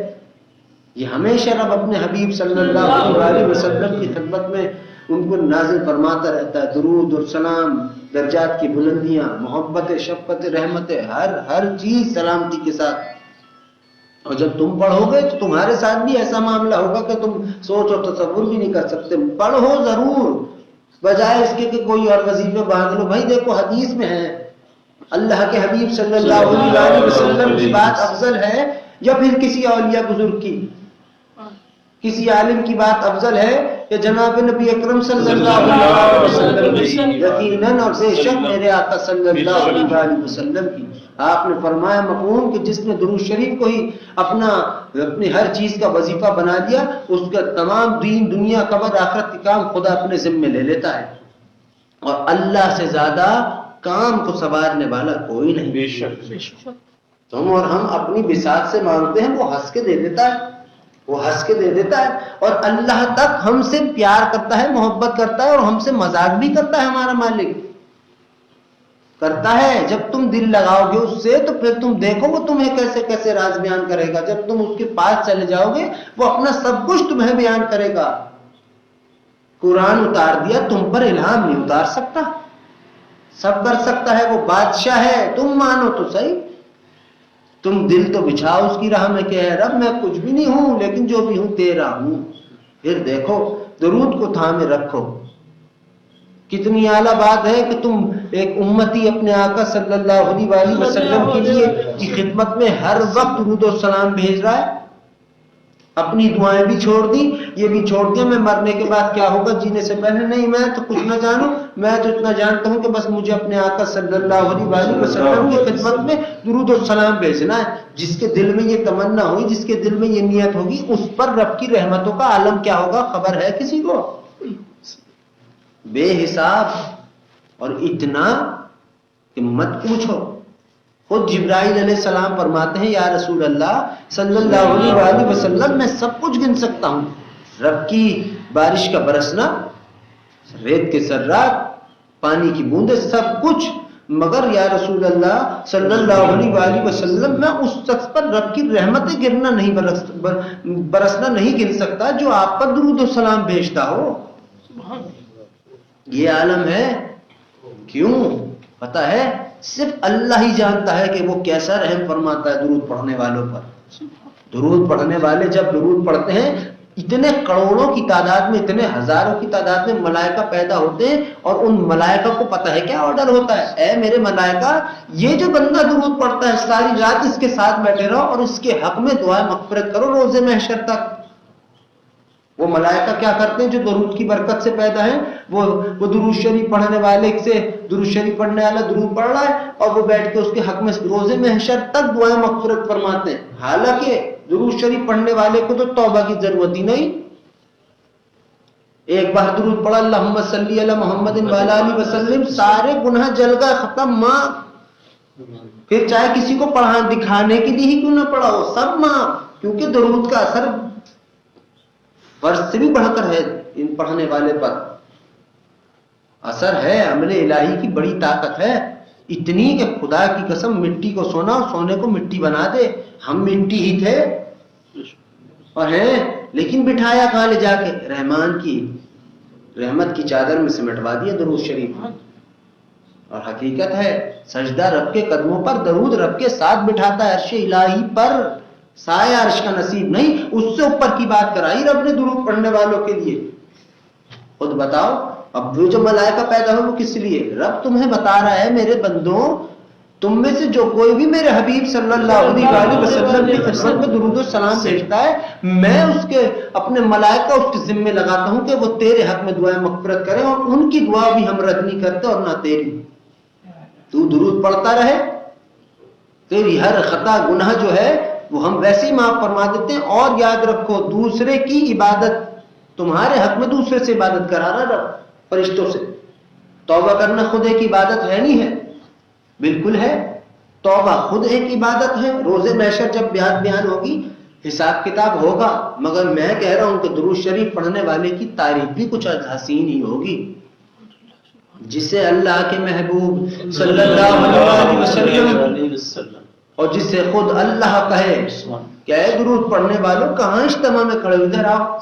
یہ ہمیشہ رب اپنے حبیب صلی اللہ علیہ وسلم کی خدمت میں ان کو نازل فرماتا رہتا ہے. درود اور سلام، درجات کی بلندیاں، محبت، شفقت، رحمت، ہر چیز سلامتی کے ساتھ. اور جب تم پڑھو گے تو تمہارے ساتھ بھی ایسا معاملہ ہوگا کہ تم سوچ اور تصور بھی نہیں کر سکتے. پڑھو ضرور، بجائے اس کے کہ کوئی اور وظیفے باندھ لو. بھائی دیکھو حدیث میں ہے اللہ کے حبیب صلی اللہ علیہ وسلم کی بات افضل ہے یا پھر کسی اولیاء بزرگ کی، کسی عالم کی بات افضل ہے کہ جناب نبی اکرم صلی اللہ علیہ وسلم کی، یقیناً اور بے شک میرے آقا صلی اللہ علیہ وسلم کی۔ آپ نے فرمایا مقوم کہ جس نے درود شریف کو ہی اپنی ہر چیز کا وظیفہ بنا لیا، اس کا تمام دین دنیا قبر آخرت کے کام خدا اپنے ذمے لے لیتا ہے، اور اللہ سے زیادہ کام کو سنوارنے والا کوئی نہیں۔ بے شک بے شک۔ تم اور ہم اپنی بساط سے مانگتے ہیں، وہ ہنس کے دے دیتا ہے، وہ ہنس کے دے دیتا ہے، اور اللہ تک ہم سے پیار کرتا ہے، محبت کرتا ہے، اور ہم سے مذاق بھی کرتا ہے۔ ہمارا مالک کرتا ہے، جب تم دل لگاؤ گے اس سے تو پھر تم دیکھو وہ تمہیں کیسے کیسے راز بیان کرے گا۔ جب تم اس کے پاس چلے جاؤ گے وہ اپنا سب کچھ تمہیں بیان کرے گا۔ قرآن اتار دیا، تم پر الہام نہیں اتار سکتا، سب کر سکتا ہے، وہ بادشاہ ہے، تم مانو تو صحیح۔ تم دل تو بچھاؤ اس کی راہ میں کہ اے رب میں کچھ بھی نہیں ہوں، لیکن جو بھی ہوں تیرا ہوں۔ پھر دیکھو درود کو تھامے رکھو۔ کتنی اعلیٰ بات ہے کہ تم ایک امتی اپنے آقا صلی اللہ علیہ وسلم کے لیے کی خدمت میں ہر وقت درود و سلام بھیج رہا ہے۔ اپنی دعائیں بھی چھوڑ دی، یہ بھی چھوڑ دیا میں مرنے کے بعد کیا ہوگا جینے سے پہلے نہیں، میں تو کچھ نہ جانوں، میں تو اتنا جانتا ہوں کہ بس مجھے اپنے آقا صلی اللہ علیہ وسلم کی خدمت میں درود و سلام بھیجنا ہے۔ جس کے دل میں یہ تمنا ہوئی، جس کے دل میں یہ نیت ہوگی، اس پر رب کی رحمتوں کا عالم کیا ہوگا خبر ہے کسی کو؟ بے حساب اور اتنا کہ مت پوچھو۔ خود جبرائیل علیہ السلام فرماتے ہیں یا رسول اللہ صلی اللہ علیہ وسلم میں سب کچھ گن سکتا ہوں، رب کی بارش کا برسنا، ریت کے ذرات، پانی کی بوندیں، سب کچھ، مگر یا رسول اللہ صلی اللہ علیہ وسلم میں اس شخص پر رب کی رحمتیں گرنا نہیں برسنا نہیں گن سکتا جو آپ پر درود و سلام بھیجتا ہو۔ یہ عالم ہے، کیوں پتہ ہے؟ صرف اللہ ہی جانتا ہے کہ وہ کیسا رحم فرماتا ہے درود پڑھنے والوں پر۔ درود پڑھنے والے جب درود پڑھتے ہیں، اتنے کروڑوں کی تعداد میں، اتنے ہزاروں کی تعداد میں ملائکہ پیدا ہوتے ہیں، اور ان ملائکہ کو پتہ ہے کیا آرڈر ہوتا ہے؟ اے میرے ملائکہ، یہ جو بندہ درود پڑھتا ہے ساری رات اس کے ساتھ بیٹھے رہو اور اس کے حق میں دعائیں مغفرت کرو روز محشر تک۔ وہ ملائکہ کیا کرتے ہیں جو درود کی برکت سے پیدا ہیں، وہ درود شریف پڑھنے والے سے، درود شریف پڑھنے والا درود پڑھ رہا ہے اور وہ بیٹھ کے اس کے حق میں روز محشر تک دعائیں مغفرت فرماتے ہیں۔ حالانکہ درود شریف پڑھنے والے کو تو توبہ کی ضرورت ہی نہیں، ایک بار درود پڑھا اللہم صلی علی محمد وعلی آلہ وسلم، سارے گناہ جل گئے، ختم، معاف۔ پھر چاہے کسی کو پڑھا دکھانے کے لیے ہی کیوں نہ پڑھا ہو، سب معاف، کیونکہ درود کا اثر فرض سے بھی بڑھ کر ہے۔ ان پڑھنے والے پر اثر ہے، عمل الہی کی بڑی طاقت ہے، اتنی کہ خدا کی قسم مٹی کو سونا اور سونے کو مٹی بنا دے۔ ہم مٹی ہی تھے اور ہیں، لیکن بٹھایا کہاں لے جا کے؟ رحمان کی رحمت کی چادر میں سمٹوا دیا درود شریف۔ اور حقیقت ہے سجدہ رب کے قدموں پر، درود رب کے ساتھ بٹھاتا ہے عرش الہی پر، سایہ عرش کا نصیب نہیں، اس سے اوپر کی بات کرائی رب نے درود پڑھنے والوں کے لیے۔ خود بتاؤ، اب وہ جو ملائکہ پیدا ہو وہ کس لیے؟ رب تمہیں بتا رہا ہے میرے بندوں، تم میں سے جو کوئی بھی میرے حبیب صلی اللہ علیہ وسلم کی خدمت میں درود و سلام بھیجتا ہے، میں اس کے اپنے ملائکہ اس کے ذمے لگاتا ہوں کہ وہ تیرے حق میں دعائیں مغفرت کریں، اور ان کی دعا بھی ہم رد نہیں کرتے اور نہ تیری۔ تو درود پڑھتا رہے، تیری ہر خطا گناہ جو ہے وہ ہم ویسے ہی معاف فرما دیتے ہیں۔ اور یاد رکھو، دوسرے کی عبادت، تمہارے حق میں دوسرے سے عبادت کرا رہا رب، فرشتوں سے۔ توبہ کرنا خود ایک عبادت ہے نہیں ہے؟ بالکل ہے، توبہ خود ایک عبادت ہے۔ روز محشر جب بیان ہوگی، حساب کتاب ہوگا، مگر میں کہہ رہا ہوں کہ درود شریف پڑھنے والے کی تعریف بھی کچھ حسین ہی ہوگی۔ جسے اللہ کے محبوب صلی اللہ علیہ وسلم اور جسے خود اللہ کہے کہ اے درود پڑھنے والوں کہاں اجتماع میں کھڑے، ادھر آؤ۔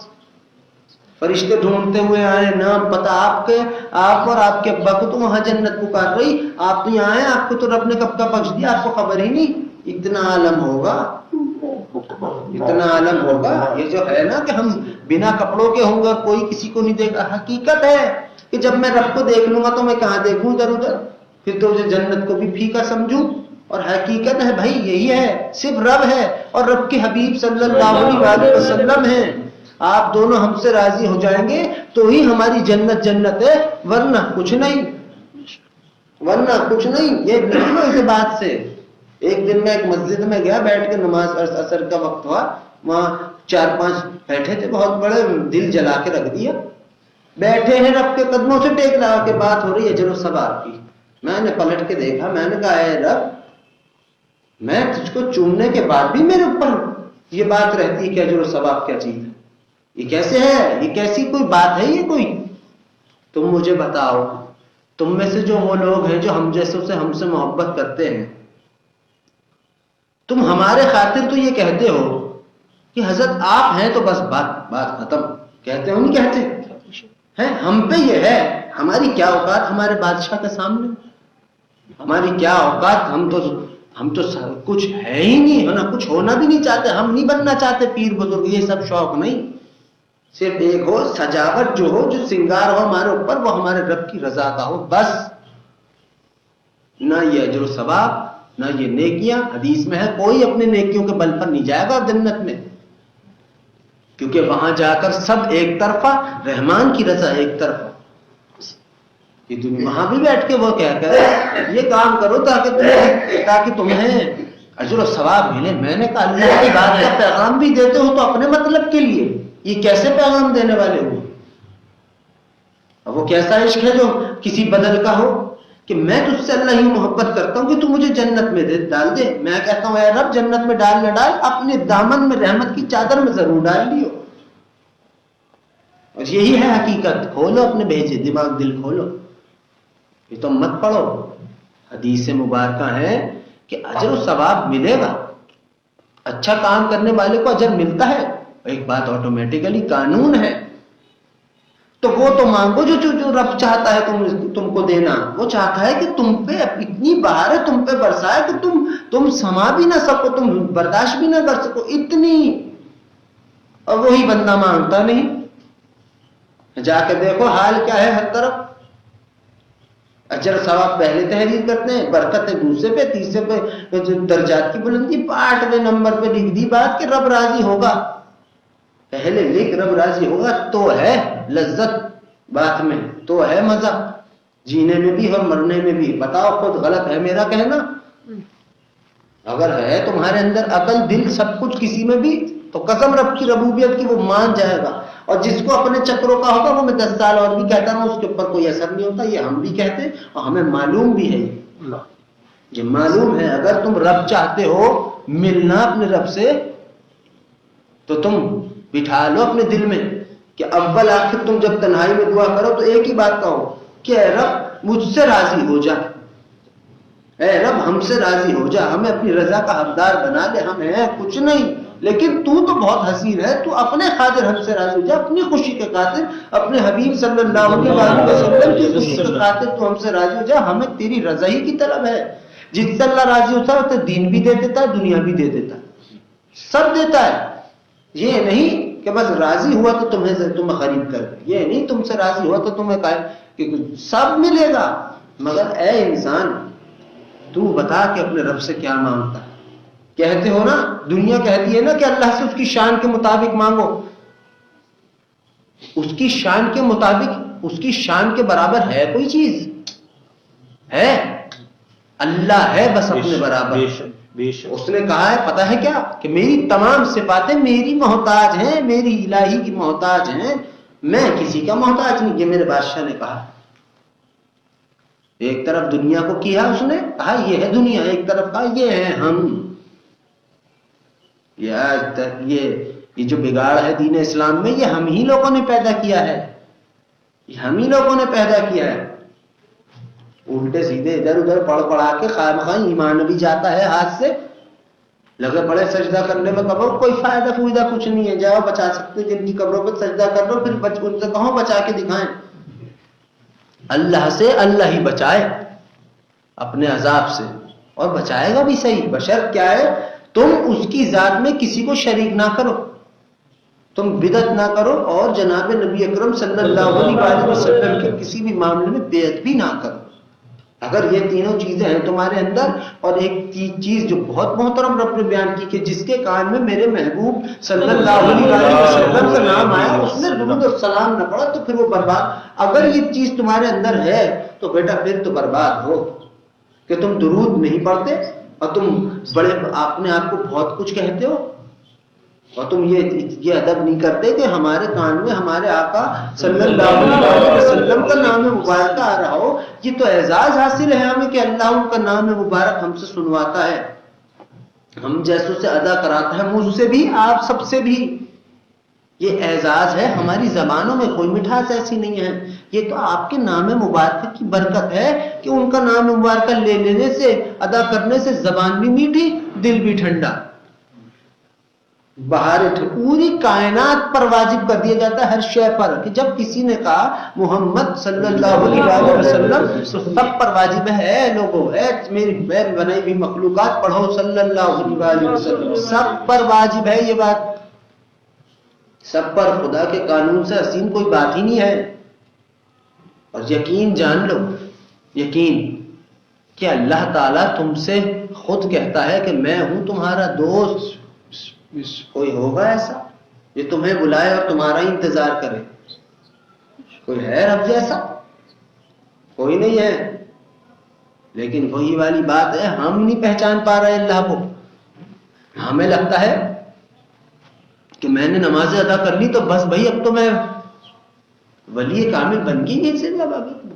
فرشتے ڈھونڈتے ہوئے آئے، نام پتہ آپ کے، آپ اور آپ کے ابا کو تو وہاں جنت پکار رہی، آپ تو یہاں آئے، آپ کو تو رب نے کب کا بخش دیا، آپ کو خبر ہی نہیں۔ اتنا عالم ہوگا، اتنا عالم ہوگا۔ یہ جو ہے نا کہ ہم بنا کپڑوں کے ہوں گے، کوئی کسی کو نہیں دیکھا، حقیقت ہے کہ جب میں رب کو دیکھ لوں گا تو میں کہاں دیکھوں ادھر ادھر، پھر تو جنت کو بھی پھیکا سمجھوں۔ اور حقیقت ہے بھائی یہی ہے، صرف رب ہے اور رب کے حبیب صلی اللہ علیہ وسلم ہیں۔ آپ دونوں ہم سے راضی ہو جائیں گے تو ہی ہماری جنت جنت ہے، ورنہ کچھ نہیں، ورنہ کچھ نہیں. یہ لکھ لو اس بات سے. ایک دن میں ایک مسجد میں گیا، بیٹھ کے نماز عصر کا وقت ہوا، وہاں 4-5 بیٹھے تھے، بہت بڑے، دل جلا کے رکھ دیا. بیٹھے ہیں رب کے قدموں سے ٹیک لگا کے، بات ہو رہی ہے اجر و ثواب کی. میں نے پلٹ کے دیکھا، میں نے کہا اے رب، میں تجھ کو چومنے کے بعد بھی میرے اوپر یہ بات رہتی ہے کہ اجر و ثواب کیا چیز ہے؟ یہ کیسے ہے؟ یہ کیسی کوئی بات ہے؟ یہ کوئی، تم مجھے بتاؤ. تم میں سے جو وہ لوگ ہیں جو ہم جیسوں سے ہم سے محبت کرتے ہیں، تم ہمارے خاطر تو یہ کہتے ہو کہ حضرت آپ ہیں تو بس بات ختم. کہتے ہو نہیں کہتے ہیں؟ ہم پہ یہ ہے، ہماری کیا اوقات ہمارے بادشاہ کے سامنے، ہماری کیا اوقات. ہم تو کچھ ہے ہی نہیں، ہے نا، کچھ ہونا بھی نہیں چاہتے. ہم نہیں بننا چاہتے پیر بزرگ، یہ سب شوق نہیں. صرف ایک ہو سجاوٹ، جو ہو، جو سنگار ہو ہمارے اوپر، وہ ہمارے رب کی رضا کا ہو بس. نہ یہ اجر و ثواب، نہ یہ نیکیاں. حدیث میں ہے کوئی اپنے نیکیوں کے بل پر نہیں جائے گا جنت میں، کیونکہ وہاں جا کر سب ایک طرفہ، رحمان کی رضا ایک طرفہ. وہاں بھی بیٹھ کے وہ کہہ کر یہ کام کرو تاکہ تمہیں اجر و ثواب ملے. میں نے کہا اللہ کی بات کا پیغام بھی دیتے ہو تو اپنے مطلب کے لیے، یہ کیسے پیغام دینے والے ہو؟ اب وہ کیسا عشق ہے جو کسی بدل کا ہو کہ میں تجھ سے اللہ ہی محبت کرتا ہوں کہ تو مجھے جنت میں ڈال دے. میں کہتا ہوں اے رب، جنت میں ڈال نہ ڈال، اپنے دامن میں رحمت کی چادر میں ضرور ڈال دیو. اور یہی ہے حقیقت. کھولو اپنے بھیجے دماغ، دل کھولو. یہ تو مت پڑھو. حدیث مبارکہ ہے کہ اجر و ثواب ملے گا، اچھا کام کرنے والے کو اجر ملتا ہے. ایک بات آٹومیٹیکلی قانون ہے. تو وہ تو مانگو جو رب چاہتا ہے تم کو دینا. وہ چاہتا ہے کہ تم پہ اتنی بہار ہے، تم پہ برسائے کہ تم سما بھی نہ سکو، تم برداشت بھی نہ کر سکو اتنی. اور وہی بندہ مانگتا نہیں. جا کے دیکھو حال کیا ہے ہر طرف. اجر ثواب پہلے تحریر کرتے ہیں، برکتیں دوسرے پہ، تیسرے پہ درجات کی بلندی، 8ویں نمبر پہ لکھ دی بات کہ رب راضی ہوگا. پہلے لکھ رب راضی ہوگا تو ہے لذت بات میں، تو ہے مزہ جینے میں بھی اور مرنے میں بھی. بتاؤ خود غلط ہے میرا کہنا؟ اگر ہے تمہارے اندر عقل، دل، سب کچھ کسی میں بھی، تو قسم رب کی ربوبیت کی وہ مان جائے گا. اور جس کو اپنے چکروں کا ہوگا وہ میں 10 سال اور بھی کہتا ہوں اس کے اوپر کوئی اثر نہیں ہوتا. یہ ہم بھی کہتے ہیں اور ہمیں معلوم بھی ہے. یہ معلوم ہے. اگر تم رب چاہتے ہو ملنا اپنے رب سے تو تم بٹھا لو اپنے دل میں کہ اول آخر تم جب تنہائی میں دعا کرو تو ایک ہی بات کہو کہ اے رب مجھ سے راضی ہو جا، اے رب ہم سے راضی ہو جا، ہمیں اپنی رضا کا حقدار بنا دے. ہم ہیں کچھ نہیں، لیکن تو بہت حسین ہے. تو اپنے خاطر ہم سے راضی ہو جا، اپنی خوشی کے خاطر، اپنے حبیب صلی اللہ علیہ وسلم کی خوشی کے خاطر تو ہم سے راضی ہو جا. ہمیں تیری رضا ہی کی طلب ہے. جس سے اللہ راضی ہوتا ہے تو دین بھی دے دیتا ہے، دنیا بھی دے دیتا ہے، سب دیتا ہے. یہ نہیں کہ بس راضی ہوا تو تمہیں خرید کر، یہ نہیں تم سے راضی ہوا تو تمہیں کہ سب ملے گا. مگر اے انسان تو بتا کہ اپنے رب سے کیا مانگتا ہے. کہتے ہو نا، دنیا کہتی ہے نا کہ اللہ سے اس کی شان کے مطابق مانگو. اس کی شان کے مطابق، اس کی شان کے برابر ہے کوئی چیز؟ ہے؟ اللہ ہے بس اپنے برابر. اس نے کہا ہے پتہ ہے کیا کہ میری تمام صفاتیں میری محتاج ہیں، میری الہی کی محتاج ہیں، میں کسی کا محتاج نہیں. یہ میرے بادشاہ نے کہا. ایک طرف دنیا کو کیا اس نے کہا یہ ہے دنیا، ایک طرف کہا یہ ہے ہم. یہ آج تک یہ جو بگاڑ ہے دین اسلام میں، یہ ہم ہی لوگوں نے پیدا کیا ہے. یہ ہم ہی لوگوں نے پیدا کیا ہے. الٹے سیدھے ادھر ادھر پڑھا کے خواہ مخواہ ایمان بھی جاتا ہے ہاتھ سے. لگے پڑے سجدہ کرنے میں قبروں، کوئی فائدہ فائدہ کچھ نہیں ہے. جاؤ بچا سکتے جن کی قبروں پر سجدہ کر لو، پھر ان سے کہو بچا کے دکھائیں. اللہ سے اللہ ہی بچائے اپنے عذاب سے، اور بچائے گا بھی صحیح. بشرط کیا ہے؟ تم اس کی ذات میں کسی کو شریک نہ کرو، تم بدعت نہ کرو، اور جناب نبی اکرم صلی اللہ علیہ وسلم کے کسی بھی معاملے میں بیعت بھی نہ کرو. اگر یہ تینوں چیزیں ہیں تمہارے اندر، اور ایک چیز جو بہت محترم رب نے بیان کی کہ جس کے کان میں میرے محبوب صلی اللہ علیہ وسلم کا نام آیا اس نے درود و سلام نہ پڑھا تو پھر وہ برباد۔ اگر یہ چیز تمہارے اندر ہے تو بیٹا پھر تو برباد ہو کہ تم درود نہیں پڑھتے اور تم بڑے اپنے آپ کو بہت کچھ کہتے ہو، اور تم یہ ادب نہیں کرتے کہ ہمارے کان میں ہمارے آقا صلی اللہ علیہ وسلم کا نام مبارک آ رہا ہو۔ یہ تو اعزاز حاصل ہے ہمیں کہ اللہ ان کا نام مبارک ہم سے سنواتا ہے، ہم جیسوں سے ادا کراتا ہے، مجھ سے بھی آپ سب سے بھی۔ یہ اعزاز ہے، ہماری زبانوں میں کوئی مٹھاس ایسی نہیں ہے، یہ تو آپ کے نام مبارک کی برکت ہے کہ ان کا نام مبارک لے لینے سے، ادا کرنے سے زبان بھی میٹھی، دل بھی ٹھنڈا۔ پوری کائنات پر واجب کر دیا جاتا ہے ہر شے پر، کہ جب کسی نے کہا محمد صلی اللہ علیہ وسلم تو سب پر واجب ہے، اے لوگوں، اے میری بنائی ہوئی مخلوقات پڑھو صلی اللہ علیہ وسلم، سب پر واجب ہے یہ بات، سب پر۔ خدا کے قانون سے حسین کوئی بات ہی نہیں ہے۔ اور یقین جان لو، یقین کہ اللہ تعالیٰ تم سے خود کہتا ہے کہ میں ہوں تمہارا دوست۔ کوئی ہوگا ایسا جو تمہیں بلائے اور تمہارا ہی انتظار کرے؟ کوئی ہے رب جیسا؟ کوئی نہیں ہے۔ لیکن وہی والی بات ہے، ہم نہیں پہچان پا رہے اللہ کو۔ ہمیں لگتا ہے کہ میں نے نمازیں ادا کر لی تو بس بھائی اب تو میں ولی کامل بن گئی، نہیں سے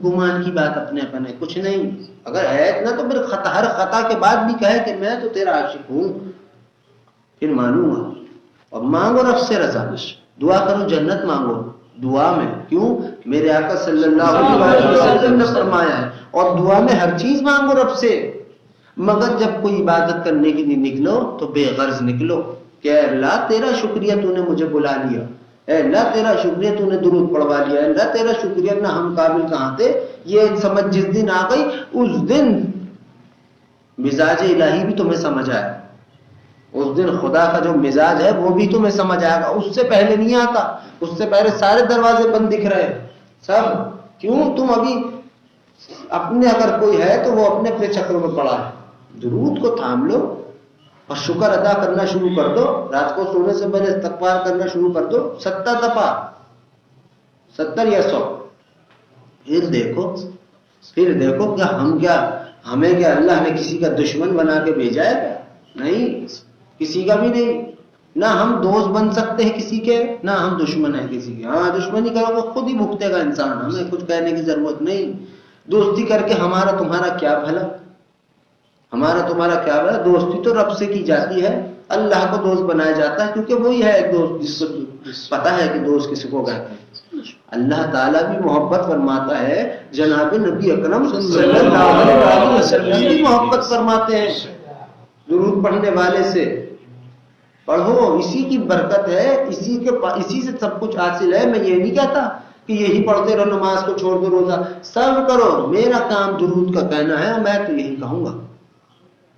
گمان کی بات اپنے اپنے کچھ نہیں۔ اگر ہے اتنا تو پھر ہر خطا کے بعد بھی کہے کہ میں تو تیرا عاشق ہوں، پھر مانوں گا۔ اور مانگو رب سے رضا، دعا کرو جنت مانگو دعا میں، کیوں؟ میرے آقا صلی اللہ علیہ وسلم نے فرمایا ہے، اور دعا میں ہر چیز مانگو رب سے، مگر جب کوئی عبادت کرنے کے لیے نکلو تو بے غرض نکلو کہ اے اللہ تیرا شکریہ تو نے مجھے بلا لیا، اے اللہ تیرا شکریہ تو نے درود پڑھوا لیا، اے اللہ تیرا شکریہ نہ ہم قابل کہاں تھے۔ یہ سمجھ جس دن آ گئی اس دن مزاج الہی بھی تمہیں سمجھ آئے، اس دن خدا کا جو مزاج ہے وہ بھی تمہیں سمجھ آئے گا، اس سے پہلے نہیں آتا۔ اس سے پہلے سارے دروازے بند دکھ رہے سب، کیوں؟ تم ابھی اپنے اگر کوئی ہے تو وہ اپنے اپنے چکروں میں پڑا ہے۔ درود کو تھام لو اور شکر ادا کرنا شروع کر دو، رات کو سونے سے پہلے استغفار کرنا شروع کر دو، 70 دفعہ، 70 یا 100۔ پھر دیکھو کیا ہمیں کیا اللہ نے کسی کا دشمن بنا کے بھیجا ہے کیا؟ نہیں، کسی کا بھی نہیں۔ نہ ہم دوست بن سکتے ہیں کسی کے، نہ ہم دشمن ہیں کسی کے۔ ہاں دشمنی کرو گے خود ہی بھگتے گا انسان، ہمیں کچھ کہنے کی ضرورت نہیں۔ دوستی کر کے ہمارا تمہارا کیا بھلا، ہمارا تمہارا کیا بھلا؟ دوستی تو رب سے کی جاتی ہے، اللہ کو دوست بنایا جاتا ہے، کیونکہ وہی ہے ایک دوست جس کو پتا ہے کہ دوست کسی کو کہتے ہیں۔ اللہ تعالیٰ بھی محبت فرماتا ہے، جناب نبی اکرم صلی اللہ علیہ وسلم بھی محبت فرماتے ہیں درود پڑھنے والے سے۔ پڑھو، اسی کی برکت ہے، اسی سے سب کچھ حاصل ہے۔ میں یہ نہیں کہتا کہ یہی پڑھتے رہو، نماز کو چھوڑ دو، روزہ سب کرو، میرا کام درود کا کہنا ہے، میں تو یہی کہوں گا۔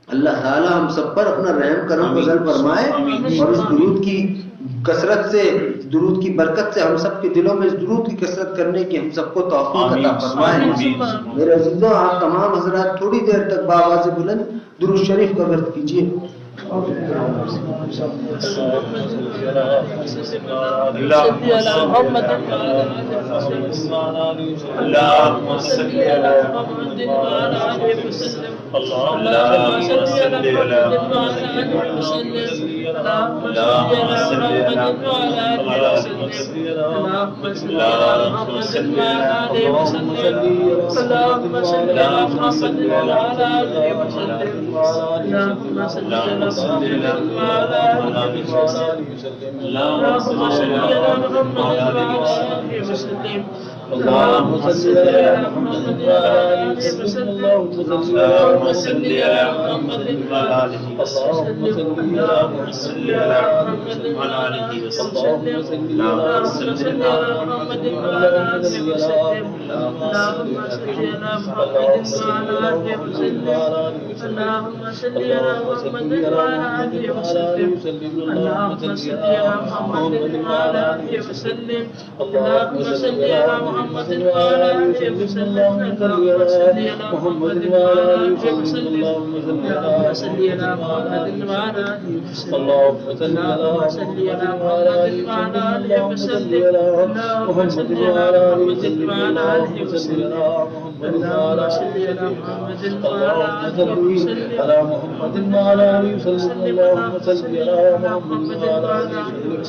اللہ تعالیٰ ہم سب پر اپنا رحم کرم فضل فرمائے، اور اس درود کی کثرت سے، درود کی برکت سے ہم سب کے دلوں میں اس درود کی کثرت کرنے کی ہم سب کو توفیق عطا فرمائے۔ میرے عزیزوں، آپ تمام حضرات تھوڑی دیر تک بآواز بلند درود شریف کا ورد کیجیے۔ اللهم صل على محمد وعلى آله وسلم. اللهم صل على محمد وعلى آله وسلم. اللهم صل على محمد وعلى آله وسلم. اللهم صل على محمد وعلى آله وسلم. اللهم صل على محمد وعلى آله وسلم. اللهم صل على محمد وعلى آله وسلم. اللهم صل على محمد وعلى آله وسلم. اللهم صل على محمد محمد وعلى آله وسلم اللهم صل على محمد وعلى آله وسلم اللهم صل على محمد وعلى آله وسلم اللهم صل على محمد وعلى آله وسلم اللهم صل على محمد وعلى آله وسلم اللهم صل على محمد وعلى آله وسلم على محمد وعلى آله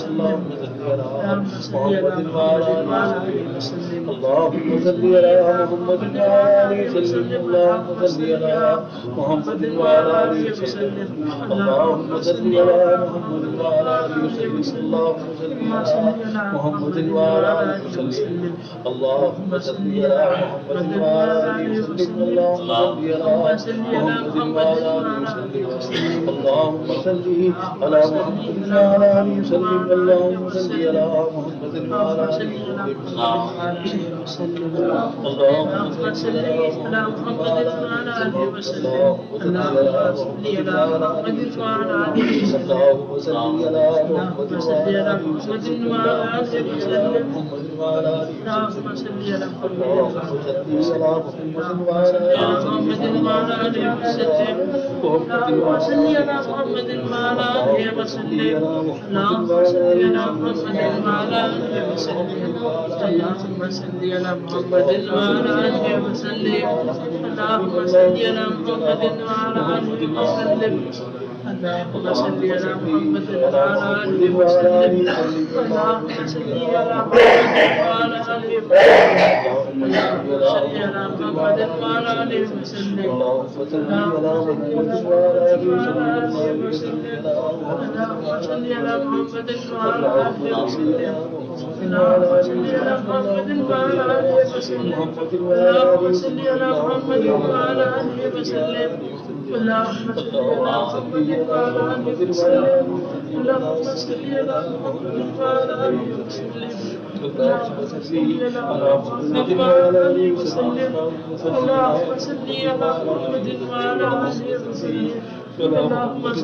وسلم اللهم صل على محمد وعلى آله وسلم اللهم صل على محمد وعلى آله وسلم اللهم صل على محمد وعلى آله وسلم اللهم صل على محمد وعلى آله وسلم اللهم صل على محمد وعلى آله وسلم اللهم صل على محمد وعلى آله وسلم اللهم صل على محمد وعلى آله وسلم اللهم صل على محمد وعلى آله وسلم اللهم صل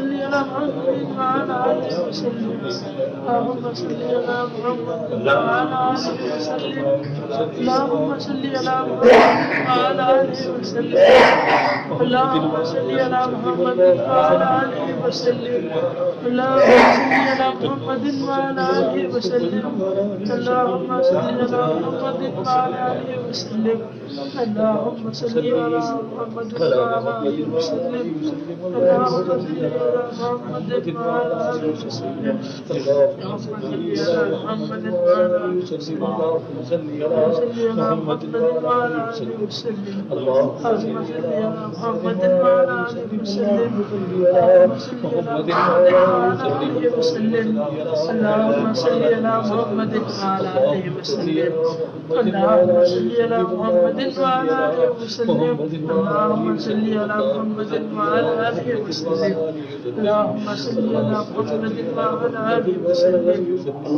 على محمد وعلى آله وسلم اللهم صل على محمد وعلى آله وسلم اللهم صل على محمد وعلى آله وسلم اللهم صل على محمد وعلى آله وسلم اللهم صل على محمد وعلى آله وسلم اللهم صل على محمد وعلى آله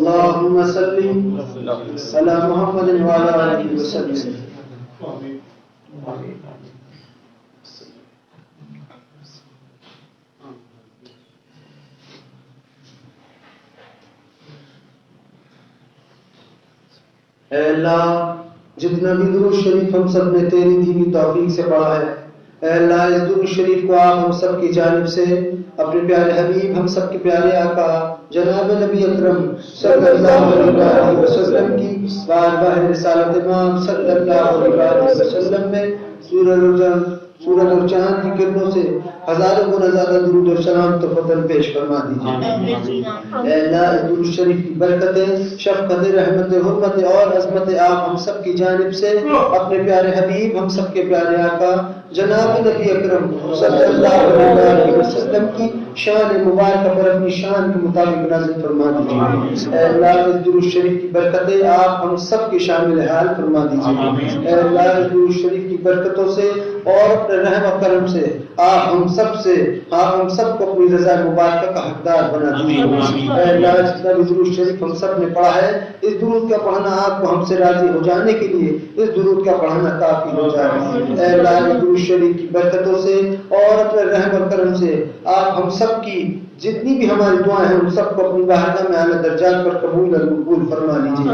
اللهم صل على محمد وعلى آله وسلم. اے اللہ جتنا بھی درود شریف ہم سب نے تیری دی ہوئی توفیق سے پڑھا ہے، اے اللہ اس درود شریف کو آپ ہم سب کی جانب سے اپنے پیارے حبیب ہم سب کے پیارے آقا جناب نبی اکرم صلی اللہ علیہ وسلم کی بارگاہ رسالت امام صلی اللہ علیہ وسلم میں سورج اور چاند کی کرنوں سے ہزاروں گنا زیادہ درود و سلام تو فضل پیش فرما دیجیے. اے اللہ درود شریف کی برکتیں، شفقت، رحمت، حرمت اور عظمت آپ ہم سب کی جانب سے اپنے پیارے حبیب ہم سب کے پیارے آقا جناب نبی اکرم صلی اللہ علیہ وسلم کی شان مبارکہ پر اپنی شان کے مطابق نازل فرما دیجیے. اے اللہ درود شریف کی برکتیں آپ ہم سب کے شامل حال فرما دیجیے. اے اللہ درود شریف کی برکتوں سے اور اپنے رحم و کرم سے آپ ہم سب کو اپنی رضا مبارکہ کا حقدار بنا دیجیے۔ اے اللہ جتنا بھی درود شریف ہم سب نے پڑھا ہے، اس درود کا پڑھنا آپ کو ہم سے راضی ہو جانے کے لیے اس درود کا پڑھنا کافی ہو جائے۔ اے اللہ درود شریف کی برکتوں سے اور اپنے رحم و کرم سے آپ ہم سب کی جتنی بھی ہماری دعائیں ہیں ان سب کو اپنی بارگاہ میں اعلیٰ درجات پر قبول اور مقبول فرما لیجیے۔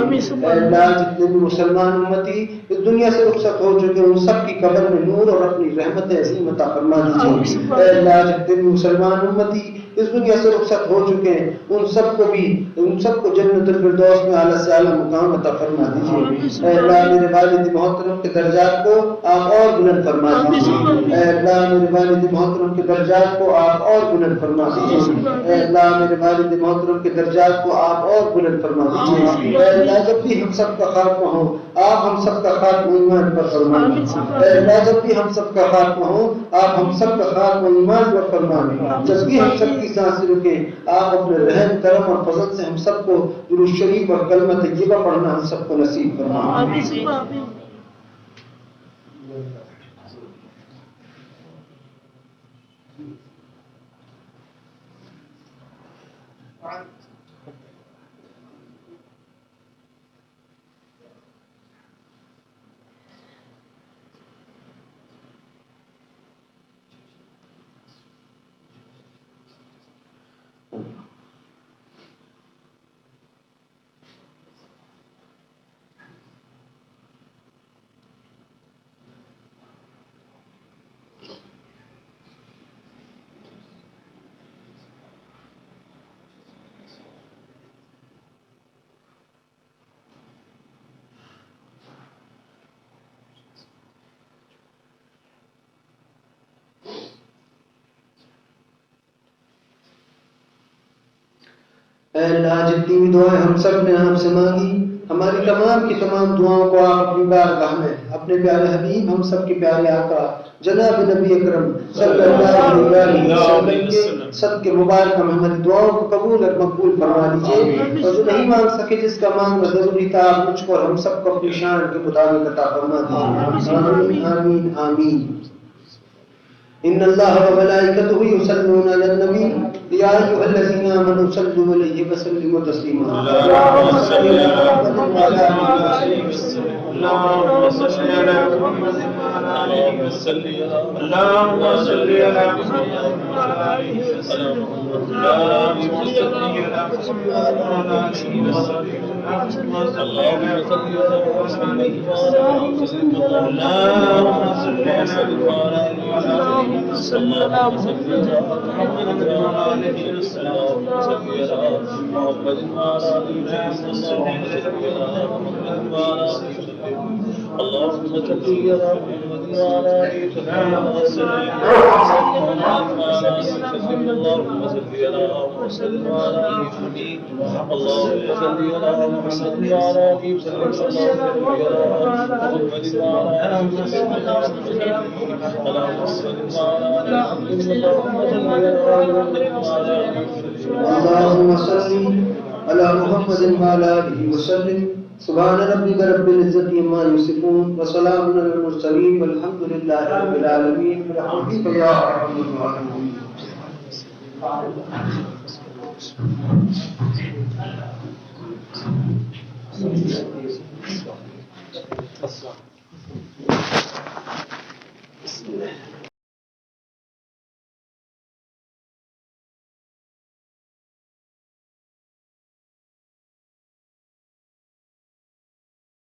اے اللہ جتنے بھی مسلمان امتی اس دنیا سے رخصت ہو چکے ان سب کی قبر میں نور اور اپنی رحمت عظیم عطا فرما دیجیے۔ اے اللہ جتنے بھی مسلمان امتی اس دنیا سے رخصت ہو چکے ہیں ان سب کو جنت الفردوس میں اعلیٰ سے اعلیٰ مقام عطا فرما دیجیے۔ اے اللہ میرے والد محترم کے درجات کو آپ اور بلند فرما دیجیے۔ اے اللہ میرے والد محترم کے درجات کو آپ اور بلند فرما دیجیے۔ اے اللہ میرے والد محترم کے درجات کو آپ اور بلند فرما دیجیے۔ اے اللہ جب بھی ہم سب کا خاتمہ ہو آپ ہم سب کا خاتمہ ایمان پر فرمائیں۔ اے اللہ جب بھی ہم سب کا خاتمہ ہو آپ ہم سب کا خاتمہ ایمان پر فرمائیں۔ جب بھی ہم سب کی سانسیں رکیں آپ اپنے رحم کرم اور فضل سے ہم سب کو درود شریف اور کلمہ طیبہ پڑھنا ہم سب کو نصیب فرمائیں۔ اے اللہ جتنی بھی دعائیں ہم سب نے آپ سے مانگی ہماری تمام کی تمام دعاؤں کو آپ اپنی بارگاہ میں اپنے پیارے حبیب ہم سب کے پیارے آقا جناب نبی اکرم صلی اللہ علیہ وسلم کے صدقے مبارک میں ہماری دعاؤں کو قبول اور مقبول فرما دیجیے، اور جو نہیں مانگ سکے جس کا مانگنا ضروری تھا آپ مجھ کو اور ہم سب کو اپنی شان کے مطابق عطا فرما دیجیے۔ آمین آمین آمین۔ ان اللہ و ملائکتہ یصلون علی النبی یا ایھا الذین آمنوا صلوا علیہ وسلموا تسلیما۔ اللهم صل على محمد وعلى آله وسلم اللهم صل على محمد وعلى آله وسلم اللهم صل على محمد وعلى آله وسلم اللهم صل على محمد وعلى آله وسلم اللهم صل على محمد وعلى آله وسلم اللهم صل على محمد وعلى آله وسلم صل على محمد وعلى آله وسلم محمد وعلى آله وسلم اللهم صل على محمد وعلى آله وسلم اللهم صل على محمد وعلى آله وسلم اللهم صل على محمد وعلى آله وسلم اللهم صل على محمد وعلى آله وسلم اللهم صل على محمد اللهم صل على محمد وعلى آله وسلم سبحان ربك رب العزة عما يصفون وسلام على المرسلين والحمد لله رب العالمين برحمتك يا ارحم الراحمين۔ بسم الله